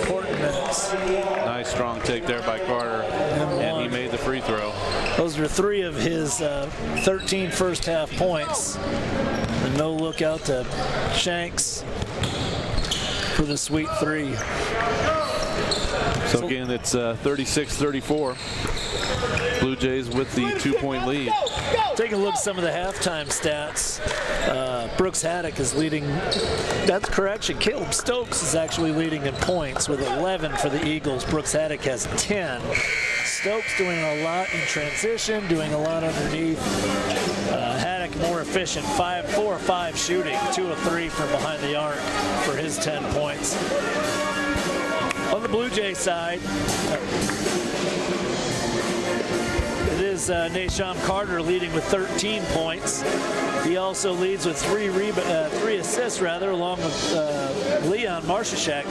Important minutes. Nice strong take there by Carter, and he made the free throw. Those were 3 of his 13 first half points. And no look out to Shanks for the sweet 3. So again, it's 36-34. Blue Jays with the 2-point lead. Taking a look at some of the halftime stats. Brooks Haddock is leading. That's correction. Caleb Stokes is actually leading in points with 11 for the Eagles. Brooks Haddock has 10. Stokes doing a lot in transition, doing a lot underneath. Haddock more efficient, 4 of 5 shooting, 2 of 3 from behind the arc for his 10 points. On the Blue Jay side, it is Nashon Carter leading with 13 points. He also leads with 3 assists, along with Leon Marshashek.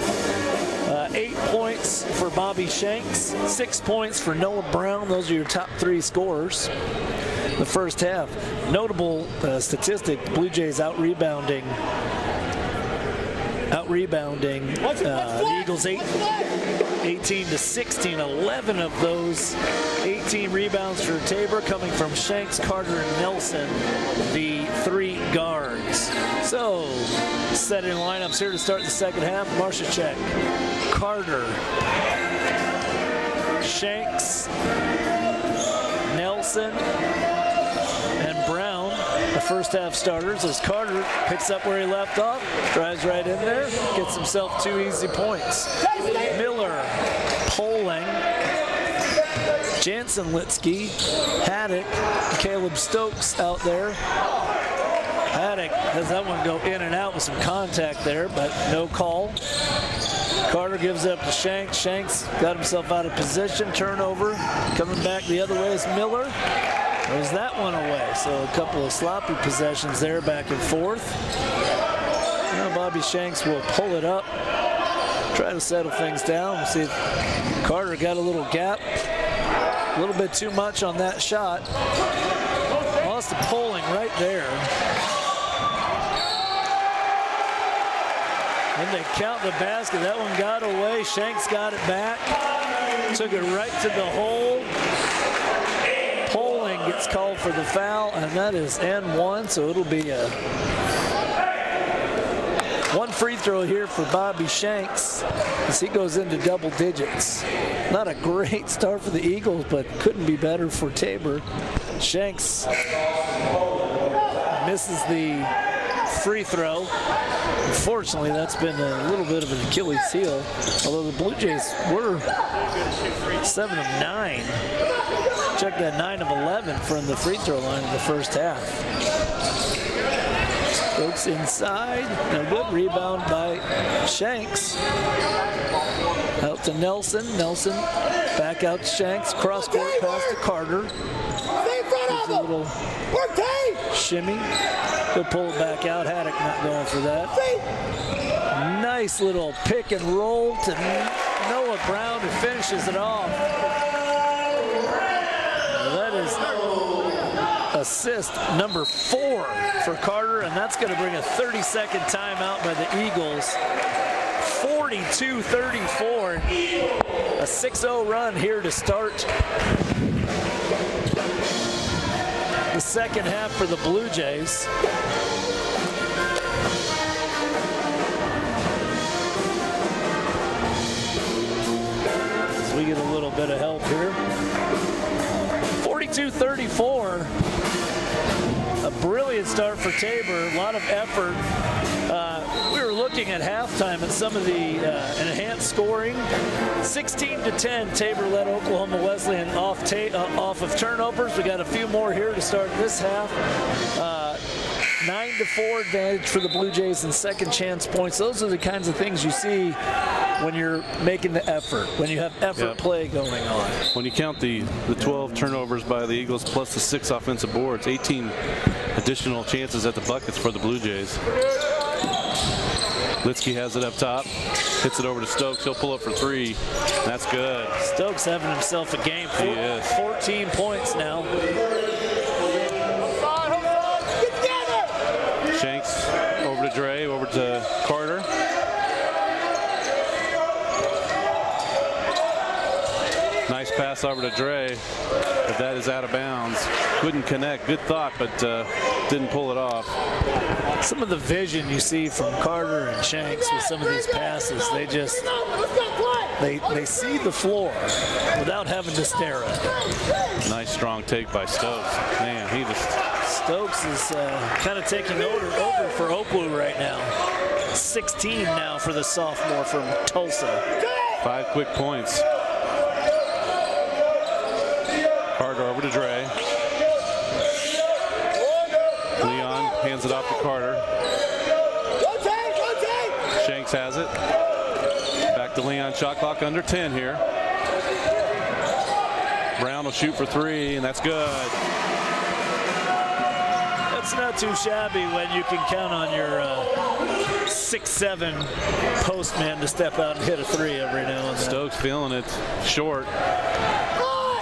8 points for Bobby Shanks, 6 points for Noah Brown. Those are your top 3 scorers in the first half. Notable statistic: Blue Jays out-rebounding the Eagles 18-16. 11 of those 18 rebounds for Tabor coming from Shanks, Carter, and Nelson, the 3 guards. So, setting lineups here to start the second half. Marshachek, Carter, Shanks, Nelson, and Brown, the first half starters, as Carter picks up where he left off, drives right in there, gets himself 2 easy points. Miller, Poling, Jansen Litsky, Haddock, Caleb Stokes out there. Haddock has that one go in and out with some contact there, but no call. Carter gives it up to Shanks. Shanks got himself out of position. Turnover. Coming back the other way is Miller. Throws that one away. So a couple of sloppy possessions there, back and forth. Now Bobby Shanks will pull it up, try to settle things down. We'll see if Carter got a little gap. A little bit too much on that shot. Lost the Poling right there. And they count the basket. That one got away. Shanks got it back. Took it right to the hole. Poling gets called for the foul, and that is N1, so it'll be a 1 free throw here for Bobby Shanks as he goes into double digits. Not a great start for the Eagles, but couldn't be better for Tabor. Shanks misses the free throw. Unfortunately, that's been a little bit of an Achilles heel, although the Blue Jays were 7 of 9. Check that, 9 of 11 from the free throw line in the first half. Stokes inside, a good rebound by Shanks. Out to Nelson. Nelson back out to Shanks. Cross court pass to Carter. There's a little shimmy. He'll pull it back out. Haddock not going for that. Nice little pick and roll to Noah Brown, who finishes it off. That is assist number 4 for Carter, and that's going to bring a 30-second timeout by the Eagles. 42-34. A 6-0 run here to start the second half for the Blue Jays. As we get a little bit of help here. 42-34. A brilliant start for Tabor, a lot of effort. We were looking at halftime at some of the enhanced scoring. 16-10, Tabor led Oklahoma Wesleyan off of turnovers. We got a few more here to start this half. 9-4 advantage for the Blue Jays and second chance points. Those are the kinds of things you see when you're making the effort, when you have effort play going on. When you count the 12 turnovers by the Eagles plus the 6 offensive boards, 18 additional chances at the buckets for the Blue Jays. Litsky has it up top, hits it over to Stokes. He'll pull up for 3. That's good. Stokes having himself a game. 14 points now. Shanks over to Dre, over to Carter. Nice pass over to Dre, but that is out of bounds. Couldn't connect. Good thought, but didn't pull it off. Some of the vision you see from Carter and Shanks with some of these passes, they just they see the floor without having to stare at it. Nice strong take by Stokes. Man, he just... Stokes is kind of taking over for OKWU right now. 16 now for the sophomore from Tulsa. 5 quick points. Carter over to Dre. Leon hands it off to Carter. Shanks has it. Back to Leon. Shot clock under 10 here. Brown will shoot for 3, and that's good. That's not too shabby when you can count on your 6'7" postman to step out and hit a 3 every now and then. Stokes feeling it short.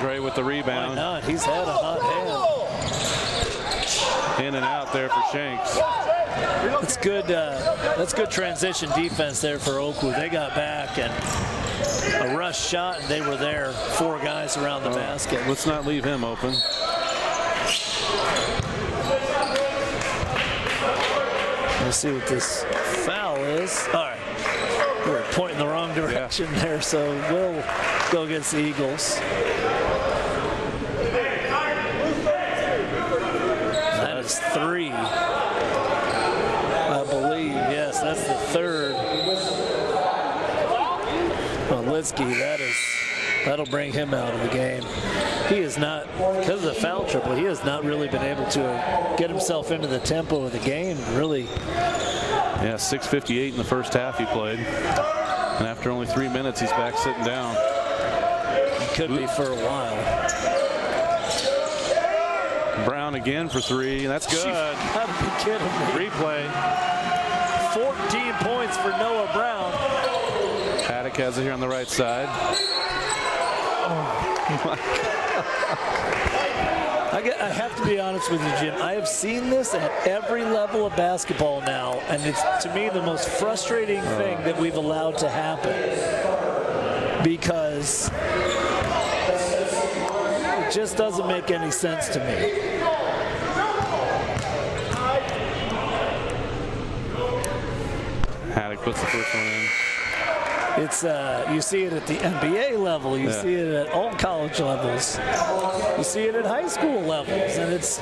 Dre with the rebound. Why not? He's had a hot hand. In and out there for Shanks. That's good. That's good transition defense there for OKWU. They got back and a rush shot, and they were there. 4 guys around the basket. Let's not leave him open. Let's see what this foul is. All right. We're pointing the wrong direction there, so we'll go against the Eagles. That is 3, I believe. Yes, that's the 3rd. Well, Litsky, that'll bring him out of the game. He is not, because of the foul triple, he has not really been able to get himself into the tempo of the game, really. Yeah, 6:58 in the first half he played. And after only 3 minutes, he's back sitting down. He could be for a while. Brown again for 3, and that's good. Gotta be kidding me. Replay. 14 points for Noah Brown. Haddock has it here on the right side. Oh my God. I have to be honest with you, Jim. I have seen this at every level of basketball now, and it's, to me, the most frustrating thing that we've allowed to happen, because it just doesn't make any sense to me. Haddock puts the first one in. It's you see it at the NBA level, you see it at all college levels, you see it at high school levels, and it's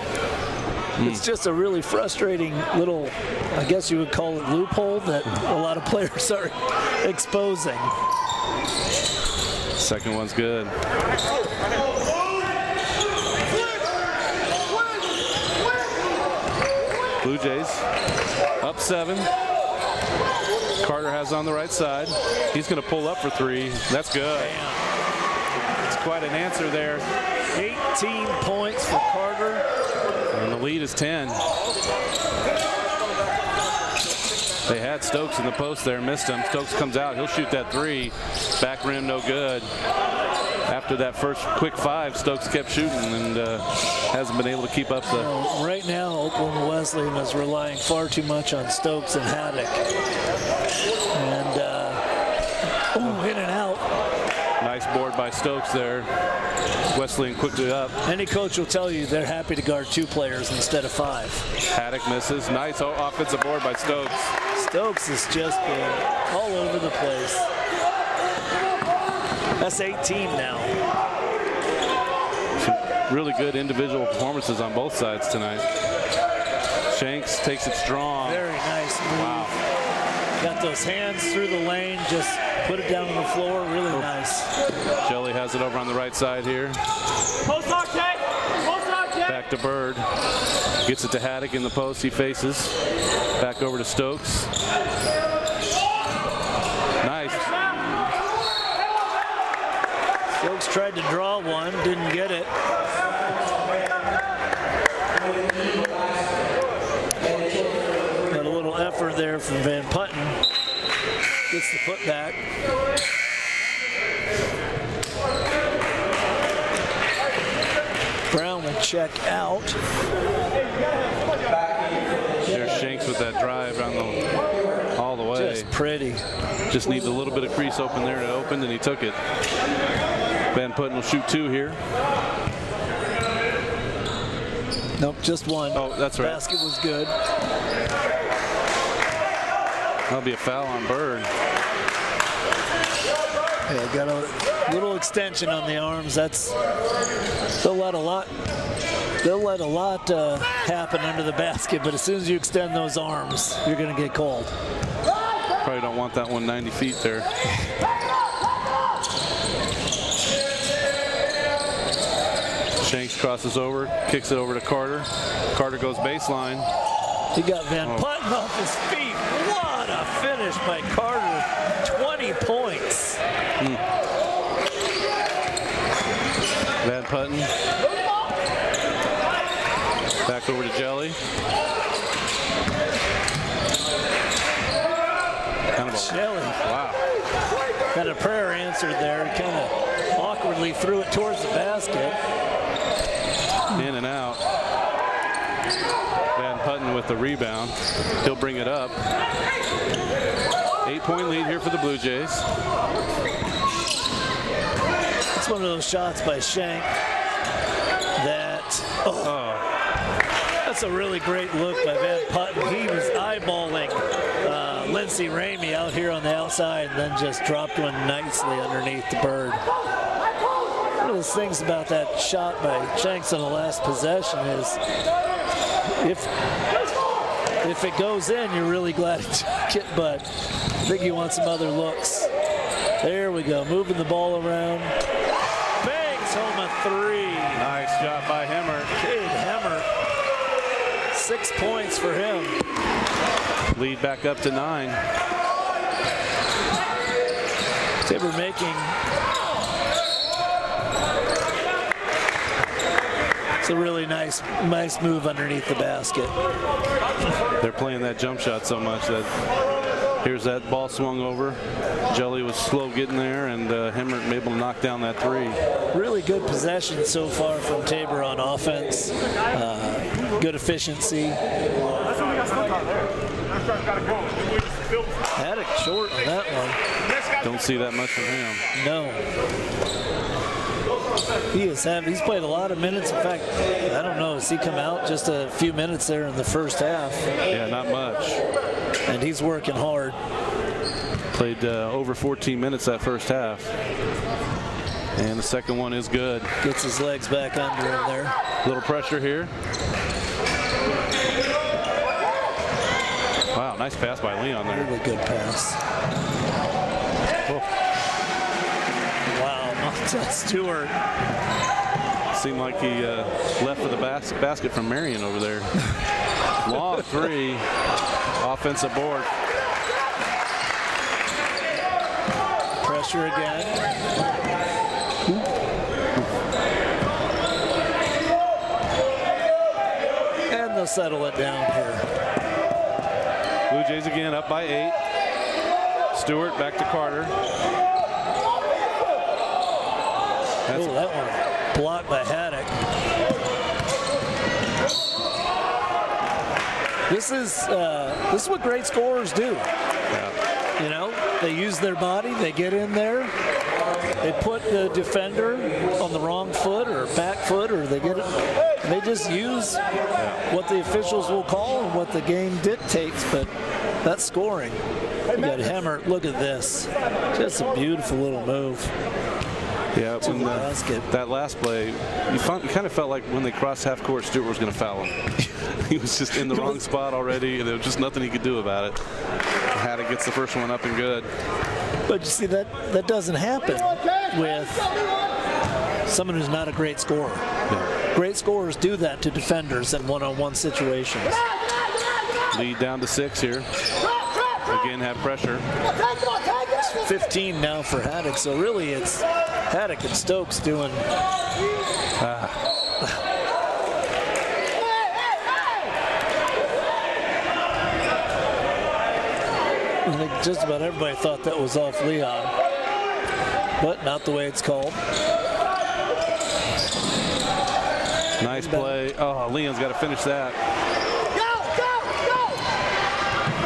just a really frustrating little, I guess you would call it, loophole that a lot of players are exposing. Second one's good. Blue Jays up 7. Carter has on the right side. He's going to pull up for 3. That's good. It's quite an answer there. 18 points for Carter. And the lead is 10. They had Stokes in the post there, missed him. Stokes comes out, he'll shoot that 3. Back rim, no good. After that first quick 5, Stokes kept shooting and hasn't been able to keep up the... Right now, Oklahoma Wesleyan is relying far too much on Stokes and Haddock. And, in and out. Nice board by Stokes there. Wesleyan quickly up. Any coach will tell you they're happy to guard 2 players instead of 5. Haddock misses. Nice offensive board by Stokes. Stokes has just been all over the place. That's 18 now. Some really good individual performances on both sides tonight. Shanks takes it strong. Very nice move. Wow. Got those hands through the lane, just put it down on the floor. Really nice. Jelly has it over on the right side here. Back to Bird. Gets it to Haddock in the post. He faces. Back over to Stokes. Nice. Stokes tried to draw one, didn't get it. Got a little effort there from Van Putten. Gets the putback. Brown will check out. There's Shanks with that drive all the way. Just pretty. Just needs a little bit of crease open there to open, and he took it. Van Putten will shoot 2 here. Nope, just one. Oh, that's right. Basket was good. That'll be a foul on Bird. Yeah, got a little extension on the arms. They'll let a lot happen under the basket, but as soon as you extend those arms, you're going to get called. Probably don't want that one 90 feet there. Shanks crosses over, kicks it over to Carter. Carter goes baseline. He got Van Putten off his feet. What a finish by Carter. 20 points. Van Putten. Back over to Jelly. Jelly. Wow. Got a prayer answered there. Kind of awkwardly threw it towards the basket. In and out. Van Putten with the rebound. He'll bring it up. 8-point lead here for the Blue Jays. It's one of those shots by Shank that, that's a really great look by Van Putten. He was eyeballing Lindsey Ramey out here on the outside and then just dropped one nicely underneath the Bird. One of those things about that shot by Shanks on the last possession is if it goes in, you're really glad it took it, but I think you want some other looks. There we go, moving the ball around. Bangs home a 3. Nice shot by Hemmert. Cade Hemmert. 6 points for him. Lead back up to 9. Tabor making it's a really nice move underneath the basket. They're playing that jump shot so much that here's that ball swung over. Jelly was slow getting there, and Hemmert able to knock down that 3. Really good possession so far from Tabor on offense. Good efficiency. Haddock short on that one. Don't see that much from him. No. He's played a lot of minutes. In fact, I don't know, has he come out just a few minutes there in the first half? Yeah, not much. And he's working hard. Played over 14 minutes that first half. And the second one is good. Gets his legs back under him there. Little pressure here. Wow, nice pass by Leon there. Really good pass. Oh. Wow, Montel Stewart. Seemed like he left for the basket from Marion over there. Long 3. Offensive board. Pressure again. And they'll settle it down here. Blue Jays again up by 8. Stewart back to Carter. Oh, that one blocked by Haddock. This is what great scorers do. Yeah. You know, they use their body, they get in there, they put the defender on the wrong foot or back foot, or they just use what the officials will call and what the game dictates, but that's scoring. You got Hemmert, look at this. Just a beautiful little move. Yeah, when that last play, you kind of felt like when they crossed half court, Stewart was going to foul him. He was just in the wrong spot already, and there was just nothing he could do about it. Haddock gets the first one up and good. But you see, that doesn't happen with someone who's not a great scorer. Yeah. Great scorers do that to defenders in one-on-one situations. Lead down to 6 here. Again, have pressure. It's 15 now for Haddock, so really it's Haddock and Stokes doing. I think just about everybody thought that was off Leon, but not the way it's called. Nice play. Oh, Leon's got to finish that.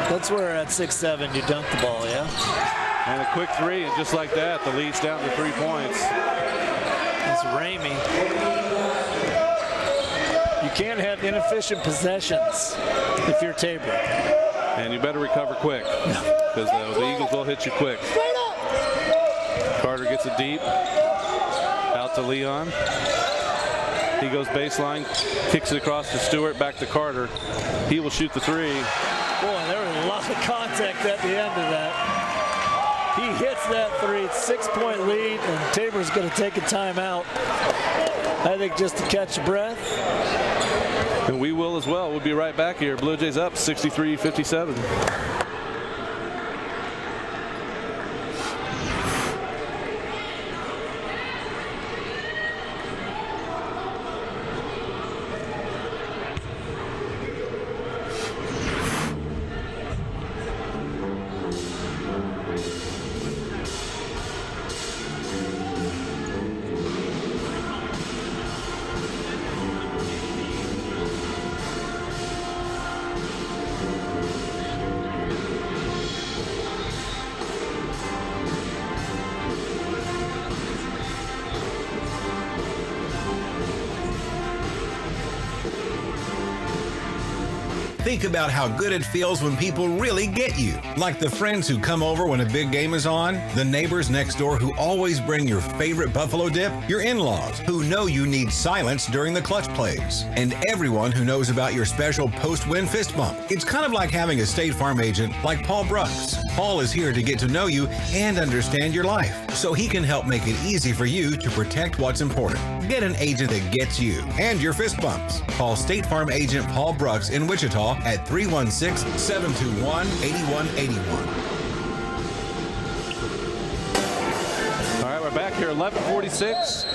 That's where at 6'7" you dunk the ball, yeah? And a quick 3, and just like that, the lead's down to 3 points. It's Ramey. You can't have inefficient possessions if you're Tabor. And you better recover quick, because the Eagles will hit you quick. Carter gets it deep. Out to Leon. He goes baseline, kicks it across to Stewart, back to Carter. He will shoot the 3. Boy, there was a lot of contact at the end of that. He hits that 3, 6-point lead, and Tabor's going to take a timeout. I think just to catch a breath. And we will as well. We'll be right back here. Blue Jays up 63-57. Think about how good it feels when people really get you. Like the friends who come over when a big game is on, the neighbors next door who always bring your favorite buffalo dip, your in-laws who know you need silence during the clutch plays, and everyone who knows about your special post-win fist bump. It's kind of like having a State Farm agent like Paul Brooks. Paul is here to get to know you and understand your life, so he can help make it easy for you to protect what's important. Get an agent that gets you and your fist bumps. Call State Farm agent Paul Brooks in Wichita at 316-721-8181. All right, we're back here, 11:46.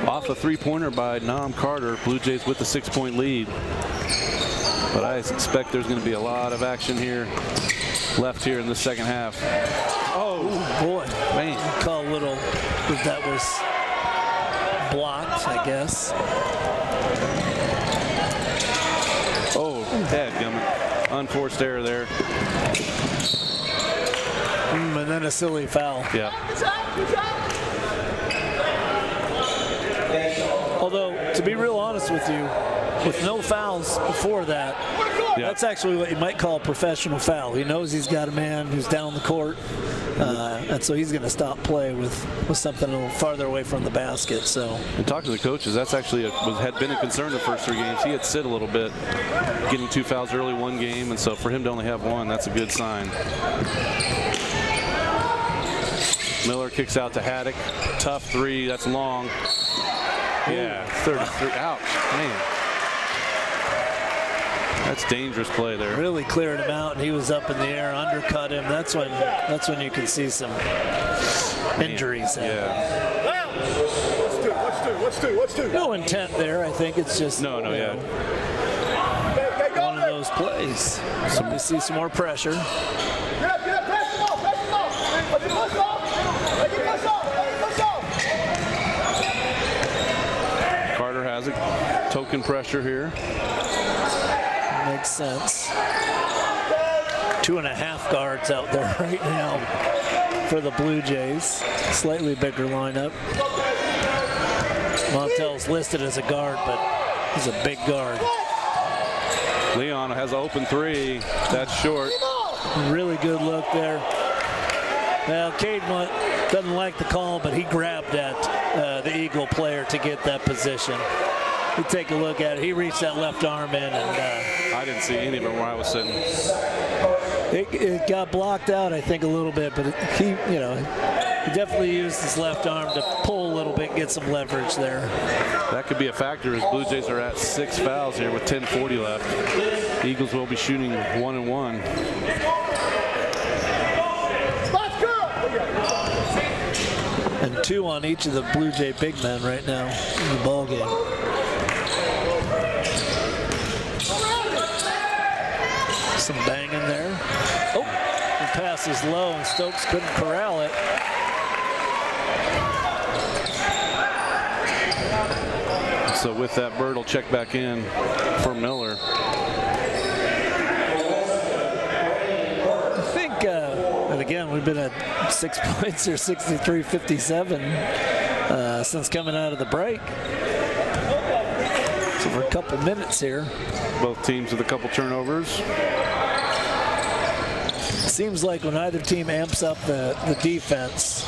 Off a 3-pointer by Nam Carter. Blue Jays with the 6-point lead. But I expect there's going to be a lot of action here left here in the second half. Oh, boy. Man. Call a little, if that was blocked, I guess. Oh, dadgummit. Unforced error there. And then a silly foul. Yeah. Although, to be real honest with you, with no fouls before that, that's actually what you might call a professional foul. He knows he's got a man who's down the court, and so he's going to stop play with something a little farther away from the basket. So, and talking to the coaches, that's actually had been a concern the first 3 games. He had sit a little bit, getting 2 fouls early one game, and so for him to only have 1, that's a good sign. Miller kicks out to Haddock. Tough 3, that's long. Yeah, 33. Ouch, man. That's dangerous play there. Really cleared him out, and he was up in the air, undercut him. That's when you can see some injuries. Yeah. Let's do. No intent there. I think it's just no, yeah. One of those plays. So we see some more pressure. Get up, press him off. Let me push off. Carter has it. Token pressure here. Makes sense. 2.5 guards out there right now for the Blue Jays. Slightly bigger lineup. Montel's listed as a guard, but he's a big guard. Leon has an open 3. That's short. Really good look there. Well, Cade doesn't like the call, but he grabbed at the Eagle player to get that position. You take a look at it. He reached that left arm in, and I didn't see any of it where I was sitting. It got blocked out, I think, a little bit, but he definitely used his left arm to pull a little bit, get some leverage there. That could be a factor as Blue Jays are at 6 fouls here with 10:40 left. The Eagles will be shooting 1-1. And 2 on each of the Blue Jay big men right now in the ball game. Some banging there. Oh, the pass is low and Stokes couldn't corral it. So with that, Bird will check back in for Miller. I think, and again, we've been at 6 points here, 63-57 since coming out of the break. So for a couple minutes here. Both teams with a couple turnovers. Seems like when either team amps up the defense,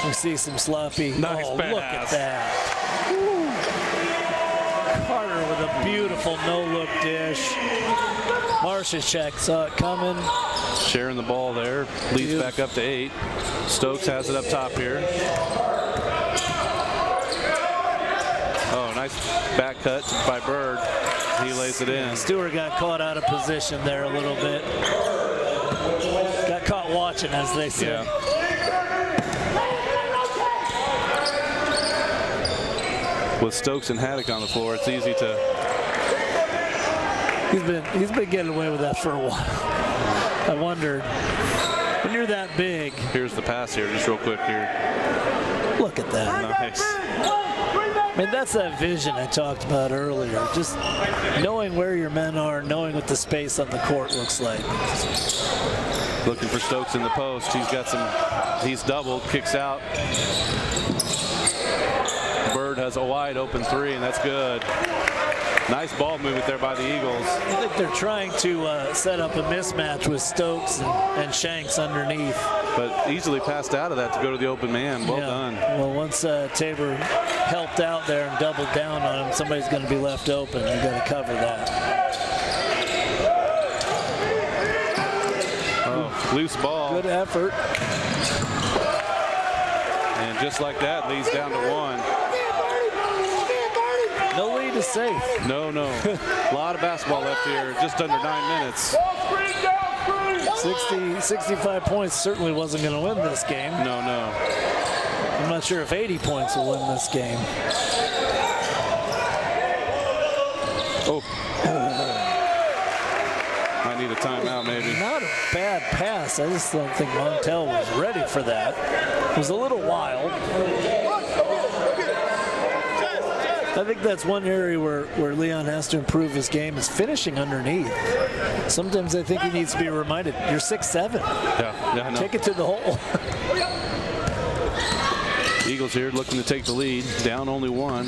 we see some sloppy. Nice oh, pass. Look at that. Woo. Carter with a beautiful no-look dish. Marshachek saw it coming. Sharing the ball there. Leads back up to 8. Stokes has it up top here. Oh, nice back cut by Bird. He lays it in. Stewart got caught out of position there a little bit. Got caught watching, as they say. Yeah. With Stokes and Haddock on the floor, it's easy to. He's been getting away with that for a while. I wondered, when you're that big. Here's the pass here, just real quick here. Look at that. Nice. I mean, that's that vision I talked about earlier. Just knowing where your men are, knowing what the space on the court looks like. Looking for Stokes in the post. He's doubled, kicks out. Bird has a wide open 3, and that's good. Nice ball movement there by the Eagles. I think they're trying to set up a mismatch with Stokes and Shanks underneath. But easily passed out of that to go to the open man. Well done. Well, once Tabor helped out there and doubled down on him, somebody's going to be left open. You got to cover that. Oh, loose ball. Good effort. And just like that, leads down to 1. No lead is safe. No. A lot of basketball left here. Just under 9 minutes. 65 points certainly wasn't going to win this game. No. I'm not sure if 80 points will win this game. Oh. Might need a timeout, maybe. Not a bad pass. I just don't think Montel was ready for that. It was a little wild. I think that's one area where Leon has to improve his game is finishing underneath. Sometimes I think he needs to be reminded, you're 6'7". Yeah, I know. Take it to the hole. Eagles here looking to take the lead. Down only 1.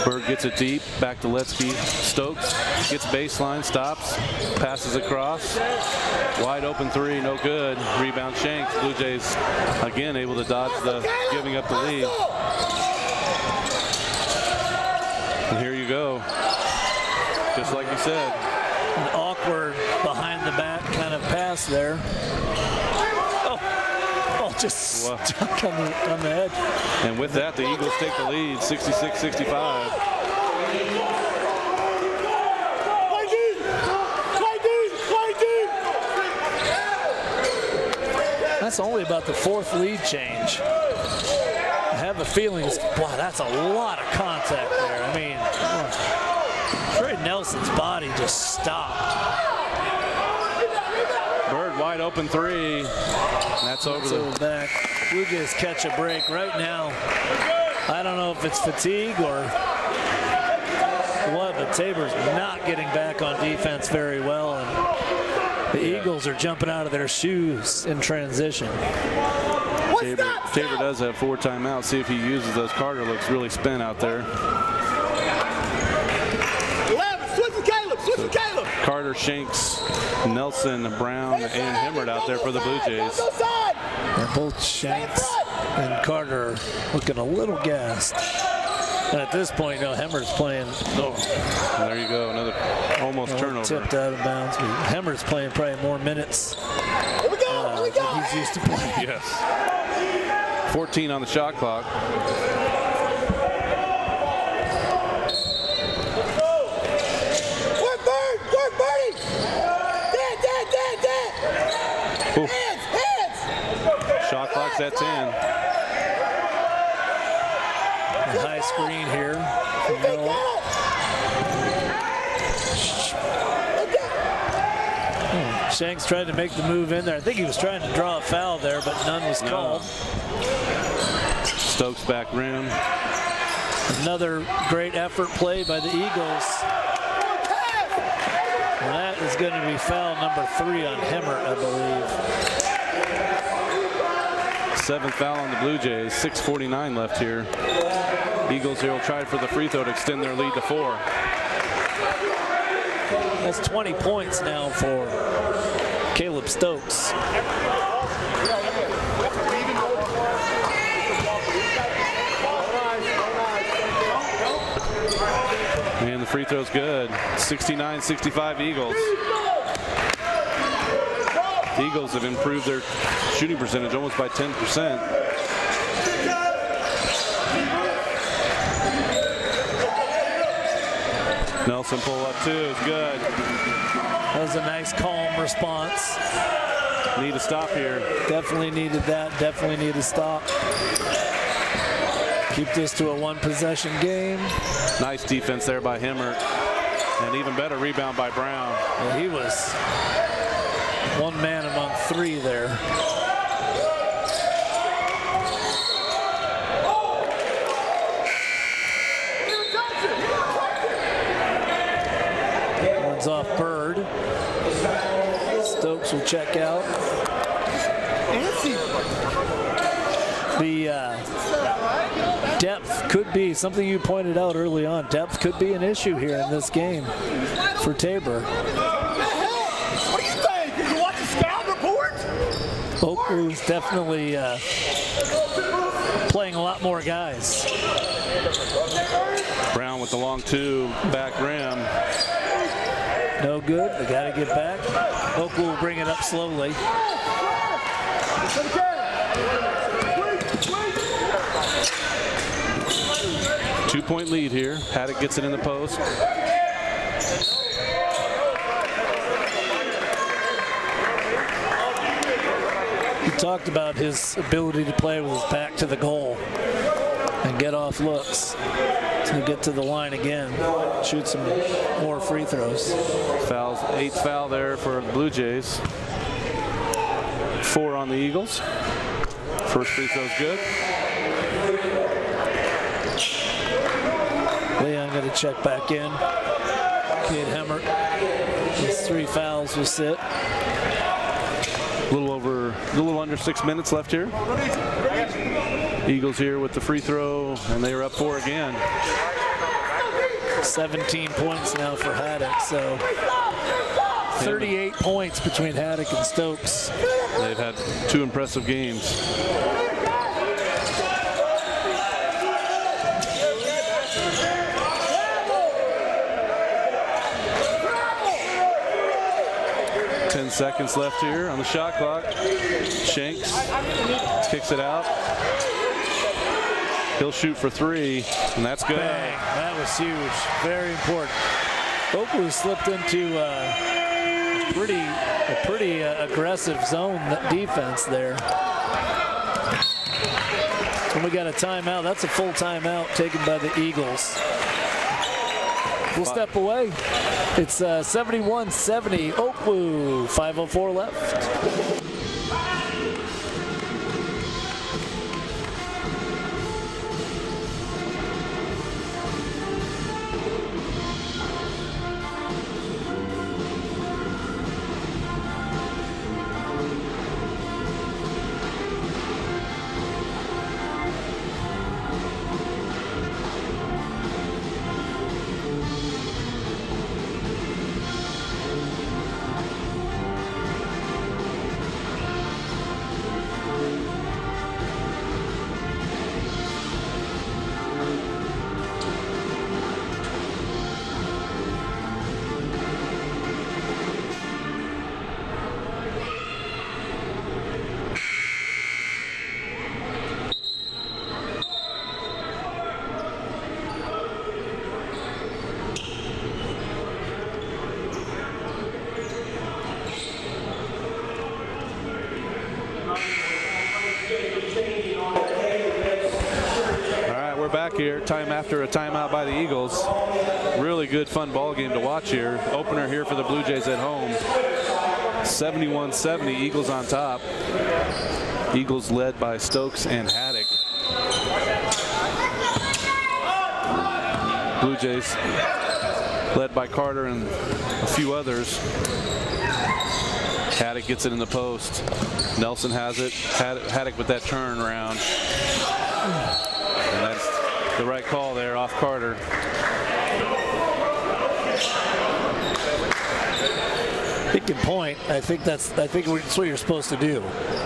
Bird gets it deep. Back to Letsky. Stokes gets baseline, stops, passes across. Wide open 3, no good. Rebound Shanks. Blue Jays again able to dodge the giving up the lead. And here you go. Just like you said. An awkward behind the back kind of pass there. Oh, just stuck on the edge. And with that, the Eagles take the lead, 66-65. That's only about the 4th lead change. I have a feeling, wow, that's a lot of contact there. I mean, Trey Nelson's body just stopped. Bird wide open 3. That's over the back. Blue Jays catch a break right now. I don't know if it's fatigue or what, but Tabor's not getting back on defense very well, and the Eagles are jumping out of their shoes in transition. Tabor does have 4 timeouts. See if he uses those. Carter looks really spent out there. Switch to Caleb. Carter, Shanks, Nelson, Brown, and Himmert out there for the Blue Jays. And both Shanks and Carter looking a little gassed. And at this point, Hemmer's playing. There you go, another almost turnover. Tipped out of bounds. But Hemmer's playing probably more minutes than he's used to playing. Yes. 14 on the shot clock. Shot clock's at 10. A high screen here. Shanks tried to make the move in there. I think he was trying to draw a foul there, but none was called. Stokes back rim. Another great effort play by the Eagles. And that is going to be foul number 3 on Himmert, I believe. 7th foul on the Blue Jays. 6:49 left here. Eagles here will try for the free throw to extend their lead to 4. That's 20 points now for Caleb Stokes. And the free throw's good. 69-65 Eagles. The Eagles have improved their shooting percentage almost by 10%. Nelson pull up 2 is good. That was a nice calm response. Need to stop here. Definitely needed that. Definitely need to stop. Keep this to a 1-possession game. Nice defense there by Himmert. And even better rebound by Brown. Yeah, he was one man among 3 there. One's off Bird. Stokes will check out. The depth could be something you pointed out early on. Depth could be an issue here in this game for Tabor. What do you think? Did you watch the scout report? OKWU's definitely playing a lot more guys. Brown with the long 2, back rim. No good. They got to get back. OKWU will bring it up slowly. 2-point lead here. Haddock gets it in the post. He talked about his ability to play with his back to the goal and get off looks to get to the line again, shoot some more free throws. Fouls, 8th foul there for the Blue Jays. 4 on the Eagles. First free throw's good. Leon going to check back in. Kid Himmert. His 3 fouls will sit. A little under 6 minutes left here. Eagles here with the free throw, and they are up 4 again. 17 points now for Haddock, so 38 points between Haddock and Stokes. They've had 2 impressive games. Seconds left here on the shot clock. Shanks kicks it out. He'll shoot for 3, and that's good. Bang. That was huge. Very important. OKWU slipped into a pretty aggressive zone defense there. And we got a timeout. That's a full timeout taken by the Eagles. We'll step away. It's 71-70 OKWU. 5:04 left. here, time after a timeout by the Eagles. Really good, fun ball game to watch here. Opener here for the Blue Jays at home. 71-70, Eagles on top. Eagles led by Stokes and Haddock. Blue Jays led by Carter and a few others. Haddock gets it in the post. Nelson has it. Haddock with that turnaround. And that's the right call there off Carter. He can point. I think that's what you're supposed to do.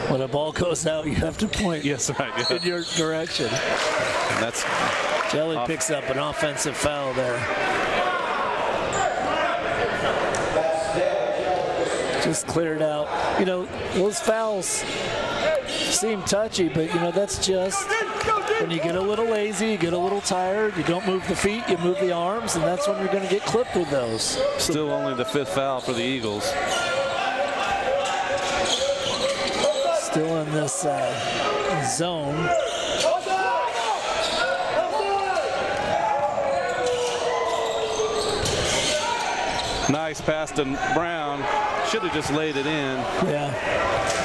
When a ball goes out, you have to point. Yes, right. Yeah. In your direction. And that's Jelly picks up an offensive foul there. Just cleared out. You know, those fouls seem touchy, but you know, that's just when you get a little lazy, you get a little tired, you don't move the feet, you move the arms, and that's when you're going to get clipped with those. Still only the 5th foul for the Eagles. Still in this zone. Nice pass to Brown. Should have just laid it in. Yeah.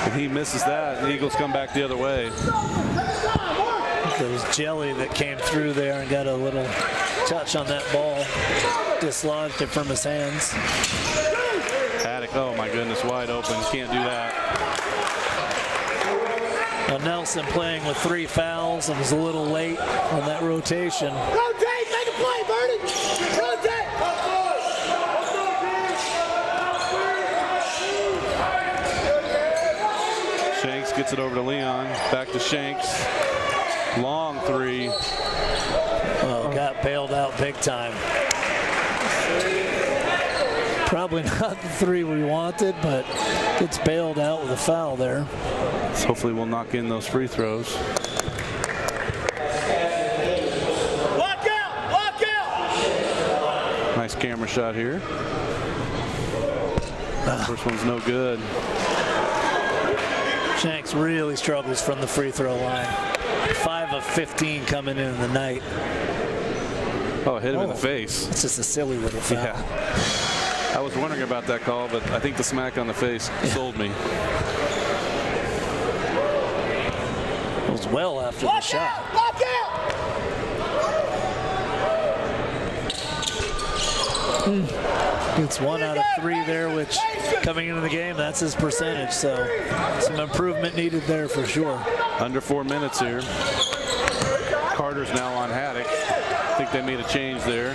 And he misses that. The Eagles come back the other way. There was Jelly that came through there and got a little touch on that ball. Dislodged it from his hands. Haddock, oh my goodness, wide open. Can't do that. Well, Nelson playing with 3 fouls and was a little late on that rotation. Rotate, make a play, Bernie. Rotate. Shanks gets it over to Leon. Back to Shanks. Long 3. Oh, got bailed out big time. Probably not the 3 we wanted, but gets bailed out with a foul there. So hopefully we'll knock in those free throws. Lock out! Lock out! Nice camera shot here. First one's no good. Shanks really struggles from the free throw line. 5 of 15 coming in the night. Oh, hit him in the face. It's just a silly little foul. Yeah. I was wondering about that call, but I think the smack on the face sold me. It was well after the shot. Lock out! It's 1 out of 3 there, which coming into the game, that's his percentage. So some improvement needed there for sure. Under 4 minutes here. Carter's now on Haddock. I think they made a change there.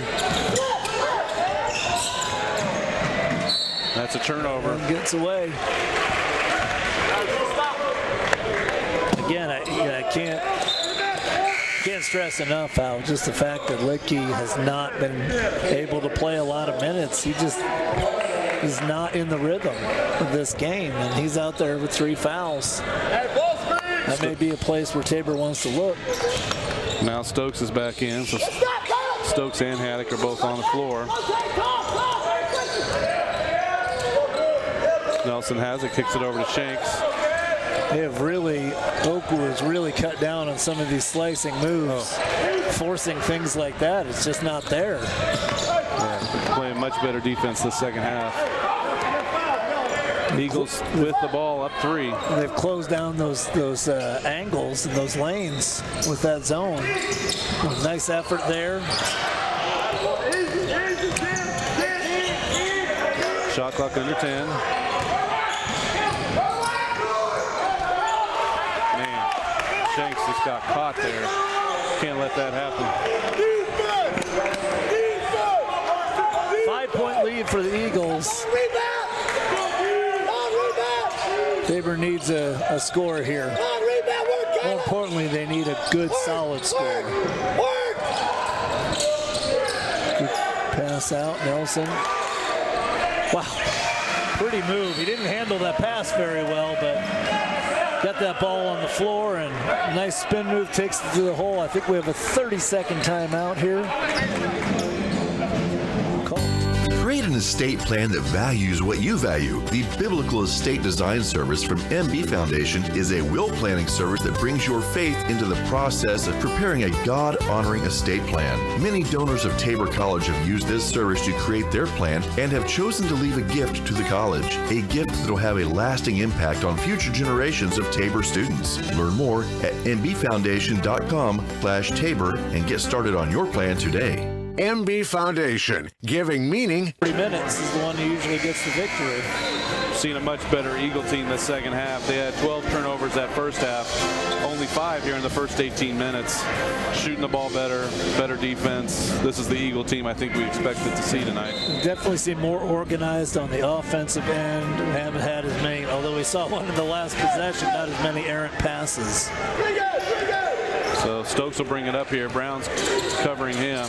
That's a turnover. And gets away. Again, I can't stress enough how just the fact that Licky has not been able to play a lot of minutes. He's not in the rhythm of this game, and he's out there with 3 fouls. That may be a place where Tabor wants to look. Now Stokes is back in, so Stokes and Haddock are both on the floor. Nelson has it, kicks it over to Shanks. They have really, OKWU has really cut down on some of these slicing moves. Forcing things like that, it's just not there. Yeah, playing much better defense this second half. Eagles with the ball up 3. They've closed down those angles and those lanes with that zone. Nice effort there. Shot clock under 10. Man, Shanks just got caught there. Can't let that happen. 5-point lead for the Eagles. Tabor needs a score here. More importantly, they need a good, solid score. Good pass out, Nelson. Wow, pretty move. He didn't handle that pass very well, but got that ball on the floor, and nice spin move, takes it to the hole. I think we have a 30-second timeout here. Create an estate plan that values what you value. The Biblical Estate Design Service from MB Foundation is a will planning service that brings your faith into the process of preparing a God-honoring estate plan. Many donors of Tabor College have used this service to create their plan and have chosen to leave a gift to the college, a gift that will have a lasting impact on future generations of Tabor students. Learn more at mbfoundation.com/Tabor and get started on your plan today. MB Foundation, giving meaning. 3 minutes is the one who usually gets the victory. Seen a much better Eagle team this second half. They had 12 turnovers that first half, only 5 here in the first 18 minutes. Shooting the ball better defense. This is the Eagle team I think we expected to see tonight. Definitely seem more organized on the offensive end. We haven't had as many, although we saw one in the last possession, not as many errant passes. So Stokes will bring it up here. Brown's covering him.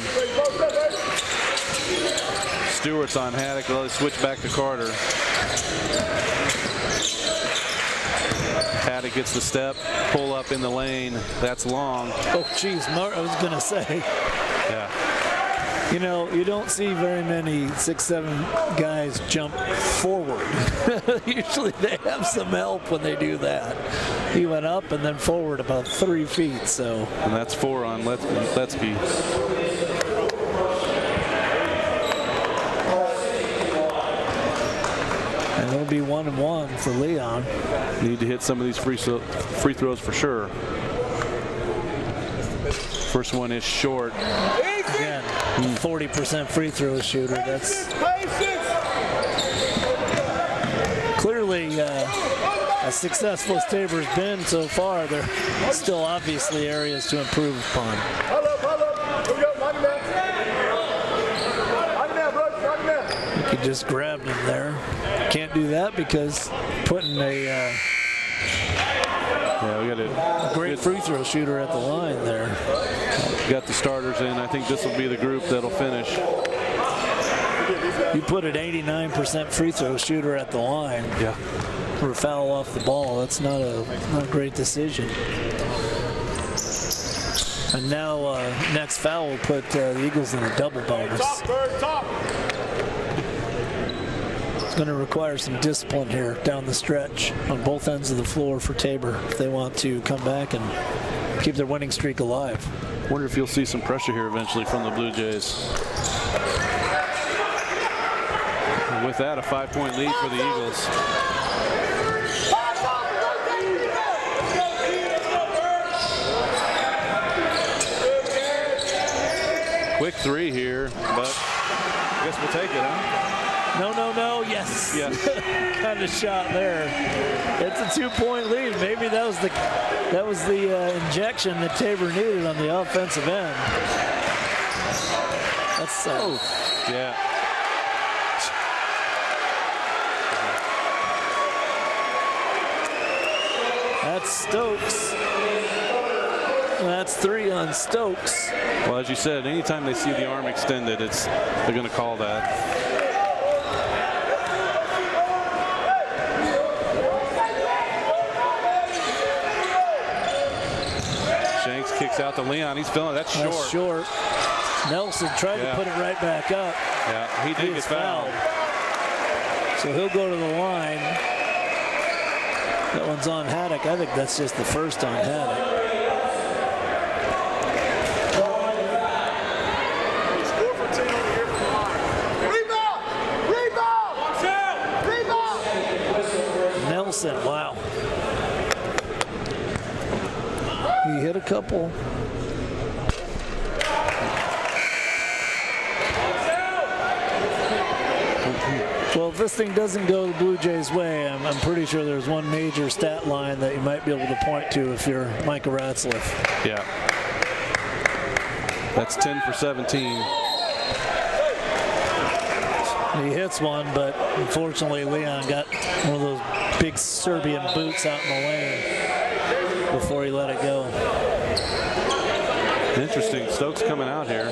Stewart's on Haddock. They'll switch back to Carter. Haddock gets the step, pull up in the lane. That's long. Oh, geez, I was going to say. Yeah. You know, you don't see very many 6'7" guys jump forward. Usually they have some help when they do that. He went up and then forward about 3 feet. So. And that's 4 on Letsky. And it'll be 1-1 for Leon. Need to hit some of these free throws for sure. First one is short. Again, 40% free throw shooter. That's clearly as successful as Tabor's been so far. There are still obviously areas to improve upon. He just grabbed him there. Can't do that because putting a we got a great free throw shooter at the line there. Got the starters in. I think this will be the group that'll finish. You put an 89% free throw shooter at the line. Yeah. For a foul off the ball, that's not a great decision. And now next foul will put the Eagles in a double bonus. It's going to require some discipline here down the stretch on both ends of the floor for Tabor if they want to come back and keep their winning streak alive. Wonder if you'll see some pressure here eventually from the Blue Jays. And with that, a 5-point lead for the Eagles. Quick 3 here, but I guess we'll take it, huh? No, yes. Yeah. Kind of shot there. It's a 2-point lead. Maybe that was the injection that Tabor needed on the offensive end. That's yeah. That's Stokes. That's 3 on Stokes. Well, as you said, anytime they see the arm extended, they're going to call that. Kicks out to Leon. He's feeling it. That's short. Nelson tried to put it right back up. Yeah, he did get fouled. So he'll go to the line. That one's on Haddock. I think that's just the first on Haddock. Rebound! Nelson, wow. He hit a couple. Well, if this thing doesn't go the Blue Jays' way, I'm pretty sure there's one major stat line that you might be able to point to if you're Micah Ratzliff. Yeah. That's 10 for 17. He hits one, but unfortunately Leon got one of those big Serbian boots out in the lane before he let it go. Interesting. Stokes coming out here.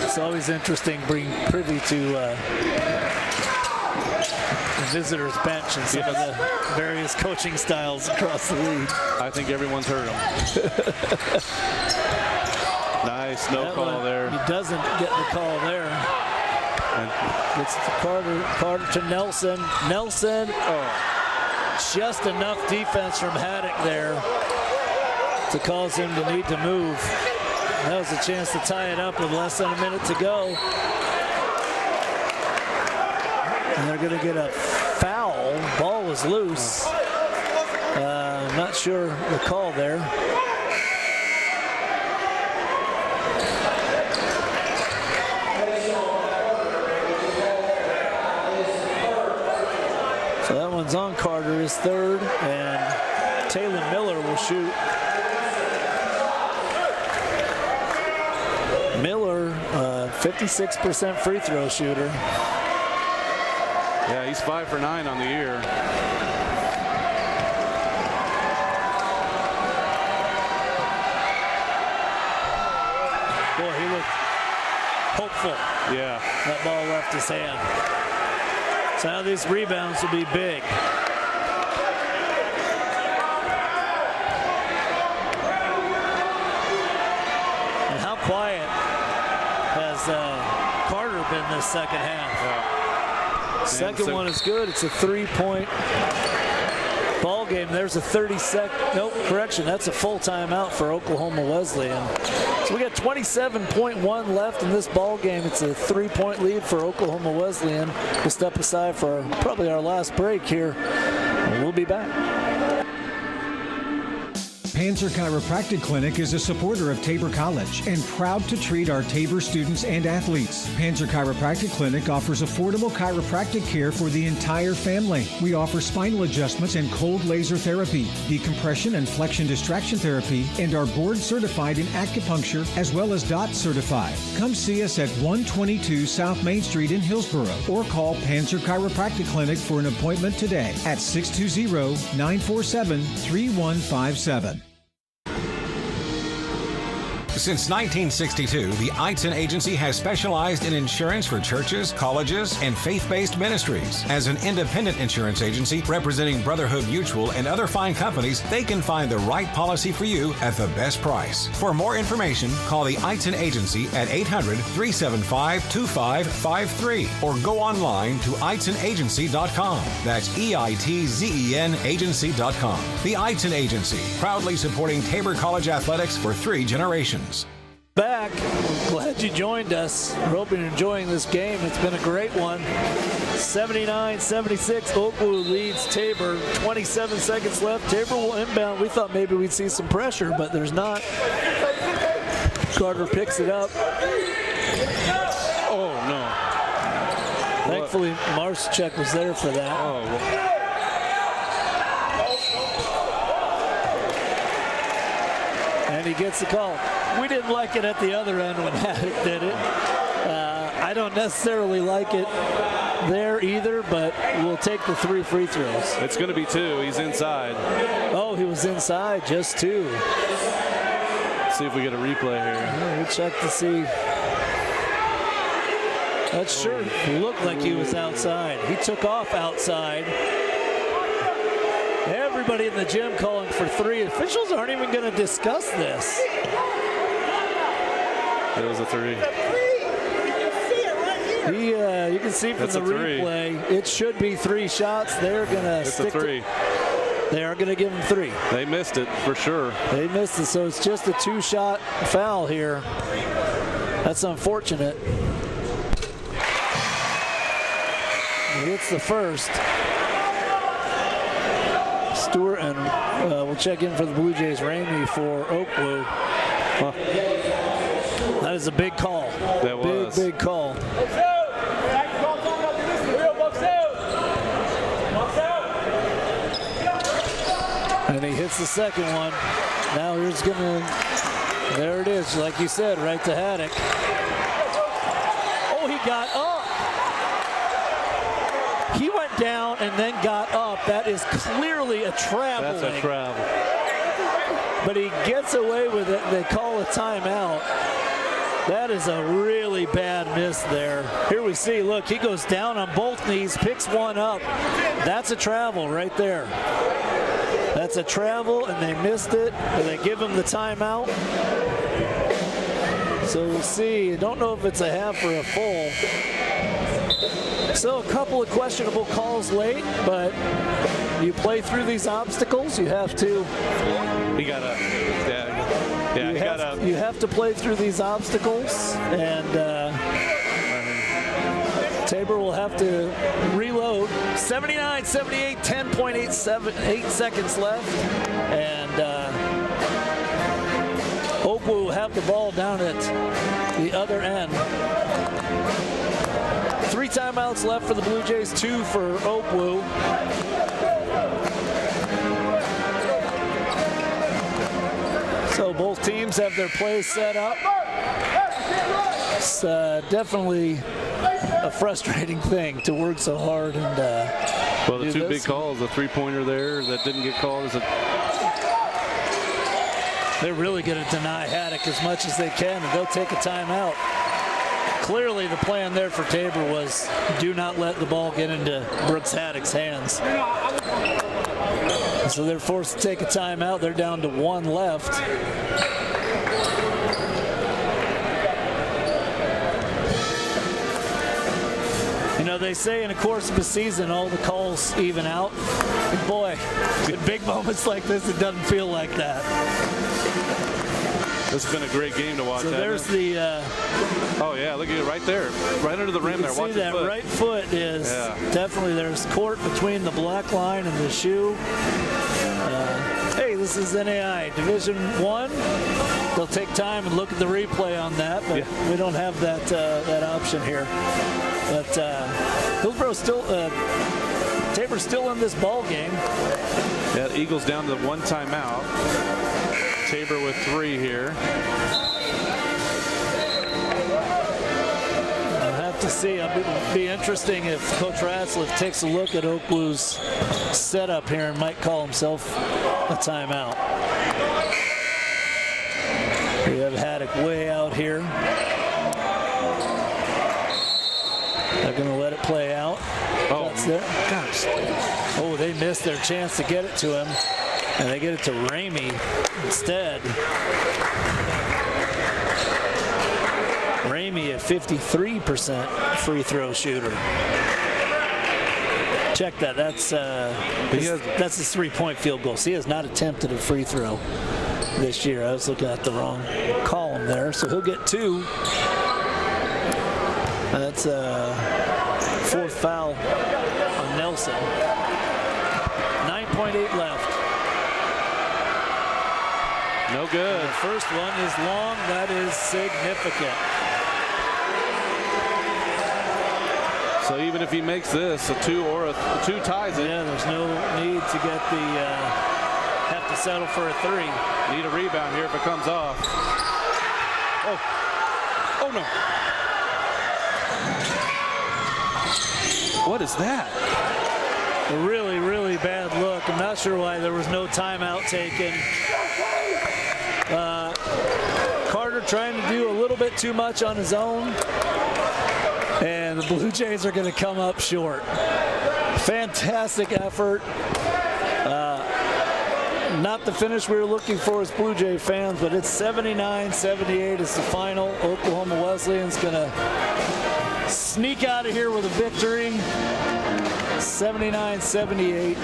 It's always interesting being privy to visitors bench and some of the various coaching styles across the league. I think everyone's heard him. Nice, no call there. He doesn't get the call there. And gets to Carter to Nelson. Nelson, just enough defense from Haddock there to cause him to need to move. That was a chance to tie it up with less than a minute to go. And they're going to get a foul. Ball was loose. I'm not sure the call there. So that one's on Carter, his third, and Taylor Miller will shoot. Miller, 56% free throw shooter. yeah, he's 5 for 9 on the year. Boy, he looked hopeful. Yeah. That ball left his hand. So now these rebounds will be big. And how quiet has Carter been this second half? Second one is good. It's a 3-point ball game. There's a 30-second. Nope, correction. That's a full timeout for Oklahoma Wesleyan. So we got 27.1 left in this ball game. It's a 3-point lead for Oklahoma Wesleyan. We'll step aside for probably our last break here. And we'll be back. Panzer Chiropractic Clinic is a supporter of Tabor College and proud to treat our Tabor students and athletes. Panzer Chiropractic Clinic offers affordable chiropractic care for the entire family. We offer spinal adjustments and cold laser therapy, decompression and flexion distraction therapy, and are board certified in acupuncture as well as DOT certified. Come see us at 122 South Main Street in Hillsboro or call Panzer Chiropractic Clinic for an appointment today at 620-947-3157. Since 1962, the Eitzen Agency has specialized in insurance for churches, colleges, and faith-based ministries. As an independent insurance agency representing Brotherhood Mutual and other fine companies, they can find the right policy for you at the best price. For more information, call the Eitzen Agency at 800-375-2553 or go online to eitzenagency.com. That's EITZEN agency.com. The Eitzen Agency, proudly supporting Tabor College athletics for 3 generations. Back. Glad you joined us. We're hoping you're enjoying this game. It's been a great one. 79-76. OKWU leads Tabor. 27 seconds left. Tabor will inbound. We thought maybe we'd see some pressure, but there's not. Carter picks it up. Oh, no. Thankfully, Marschek was there for that. Oh, And he gets the call. We didn't like it at the other end when Haddock did it. I don't necessarily like it there either, but we'll take the 3 free throws. it's going to be 2. He's inside. Oh, he was inside, just 2. Let's see if we get a replay here. We'll check to see. That sure looked like he was outside. He took off outside. Everybody in the gym calling for 3. Officials aren't even going to discuss this. It was a 3. You can see from the replay, it should be 3 shots. They're going to stick. It's a 3. They are going to give him 3. They missed it for sure. They missed it, so it's just a 2-shot foul here. That's unfortunate. It's the first. Stewart, and we'll check in for the Blue Jays. Ramey for OKWU. That is a big call. That was. Big call. And he hits the second one. Now here's gonna, there it is, like you said, right to Haddock. Oh, he got up. He went down and then got up. That is clearly a traveling. That's a travel. But he gets away with it. They call a timeout. That is a really bad miss there. Here we see, look, he goes down on both knees, picks one up. That's a travel right there. That's a travel, and they missed it, and they give him the timeout. So we'll see. I don't know if it's a half or a full. So a couple of questionable calls late, but you play through these obstacles. You have to. You gotta. You have to play through these obstacles, and Tabor will have to reload. 79-78, 10.8 seconds left, and OKWU will have the ball down at the other end. 3 timeouts left for the Blue Jays, 2 for OKWU. So both teams have their plays set up. It's definitely a frustrating thing to work so hard and well, the 2 big calls, the 3-pointer there that didn't get called. They're really going to deny Haddock as much as they can, and they'll take a timeout. Clearly the plan there for Tabor was do not let the ball get into Brooks Haddock's hands. So they're forced to take a timeout. They're down to 1 left. You know, they say in the course of a season, all the calls even out. But boy, in big moments like this, it doesn't feel like that. This has been a great game to watch. So there's the. Oh yeah, look at it right there, right under the rim there. Watch that right foot is definitely, there's court between the black line and the shoe. Hey, this is NAI Division I. They'll take time and look at the replay on that, but we don't have that that option here. But Hillsboro's still, Tabor's still in this ball game. Yeah, Eagles down to 1 timeout. Tabor with 3 here. I'll have to see. It'll be interesting if Coach Ratzliff takes a look at OKWU's setup here and might call himself a timeout. We have Haddock way out here. They're going to let it play out. Oh, gosh. Oh, they missed their chance to get it to him. And they get it to Ramey instead. Ramey, a 53% free throw shooter. Check that. That's his 3-point field goal. So he has not attempted a free throw this year. I was looking at the wrong column there. So he'll get 2. That's a 4th foul on Nelson. 9.8 left. No good. The first one is long. That is significant. So even if he makes this a 2 or a 2 ties it. Yeah, there's no need to get the have to settle for a 3. Need a rebound here if it comes off. Oh no. What is that? A really, really bad look. I'm not sure why there was no timeout taken. Carter trying to do a little bit too much on his own. And the Blue Jays are going to come up short. Fantastic effort. Not the finish we were looking for as Blue Jay fans, but it's 79-78 is the final. Oklahoma Wesleyan's going to sneak out of here with a victory. 79-78.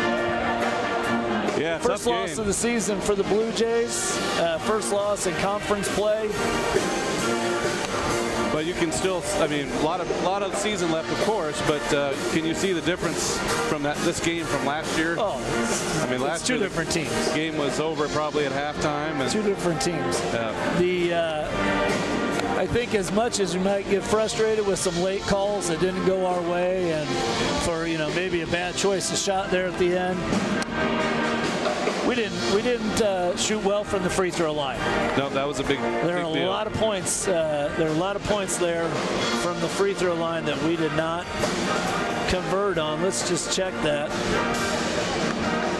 Yeah, first loss of the season for the Blue Jays. First loss in conference play. But you can still, I mean, a lot of season left, of course. But can you see the difference from this game from last year? Oh, I mean, last year 2 different teams. The game was over probably at halftime. And 2 different teams. Yeah. I think as much as you might get frustrated with some late calls that didn't go our way, and for maybe a bad choice of shot there at the end, we didn't shoot well from the free throw line. No, that was a big. There are a lot of points. There are a lot of points there from the free throw line that we did not convert on. Let's just check that.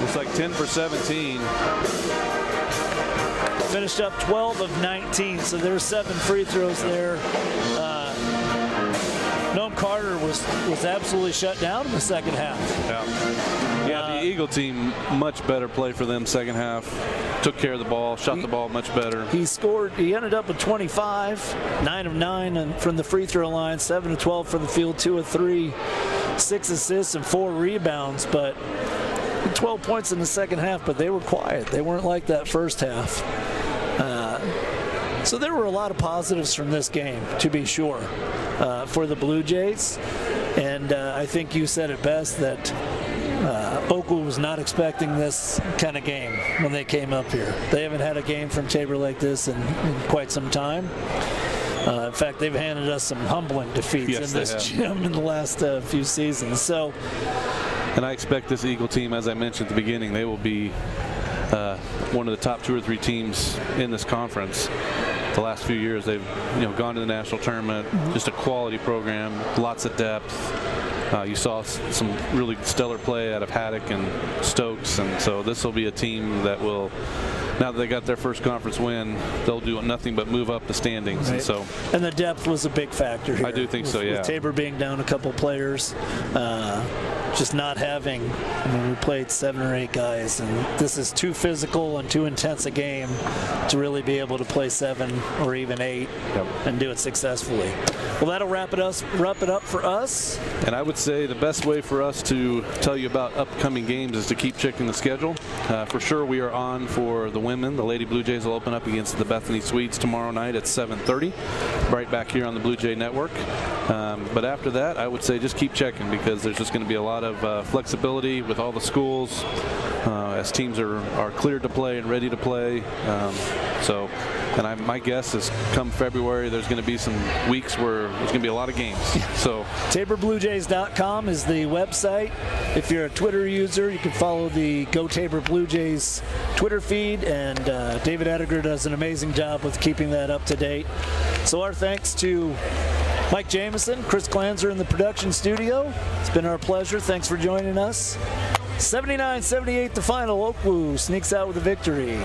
Looks like 10 for 17. finished up 12 of 19, so there's 7 free throws there. Noam Carter was absolutely shut down in the second half. Yeah, the Eagle team, much better play for them second half. Took care of the ball, shot the ball much better. He ended up with 25, 9 of 9 from the free throw line, 7 of 12 from the field, 2 of 3, 6 assists and 4 rebounds, but 12 points in the second half, but they were quiet. They weren't like that first half. So there were a lot of positives from this game, to be sure, for the Blue Jays. And I think you said it best that OKWU was not expecting this kind of game when they came up here. They haven't had a game from Tabor like this in quite some time. In fact, they've handed us some humbling defeats in this gym in the last few seasons. So, and I expect this Eagle team, as I mentioned at the beginning, they will be one of the top 2 or 3 teams in this conference. The last few years, they've gone to the national tournament. Just a quality program, lots of depth. You saw some really stellar play out of Haddock and Stokes, and so this will be a team that will, now that they got their first conference win, they'll do nothing but move up the standings. Right. And the depth was a big factor here. I do think so, yeah. With Tabor being down a couple players, just not having, we played 7 or 8 guys, and this is too physical and too intense a game to really be able to play 7 or even 8 and do it successfully. Well, that'll wrap it up for us. And I would say the best way for us to tell you about upcoming games is to keep checking the schedule. For sure, we are on for the women. The Lady Blue Jays will open up against the Bethany Swedes tomorrow night at 7:30, right back here on the Blue Jay Network. But after that, I would say just keep checking, because there's just going to be a lot of flexibility with all the schools as teams are cleared to play and ready to play. And my guess is come February, there's going to be some weeks where there's going to be a lot of games. So TaborBlueJays.com is the website. If you're a Twitter user, you can follow the Go Tabor Blue Jays Twitter feed, and David Ediger does an amazing job with keeping that up to date. So our thanks to Mike Jameson, Chris Glanzer in the production studio. It's been our pleasure. Thanks for joining us. 79-78 the final. OKWU sneaks out with a victory.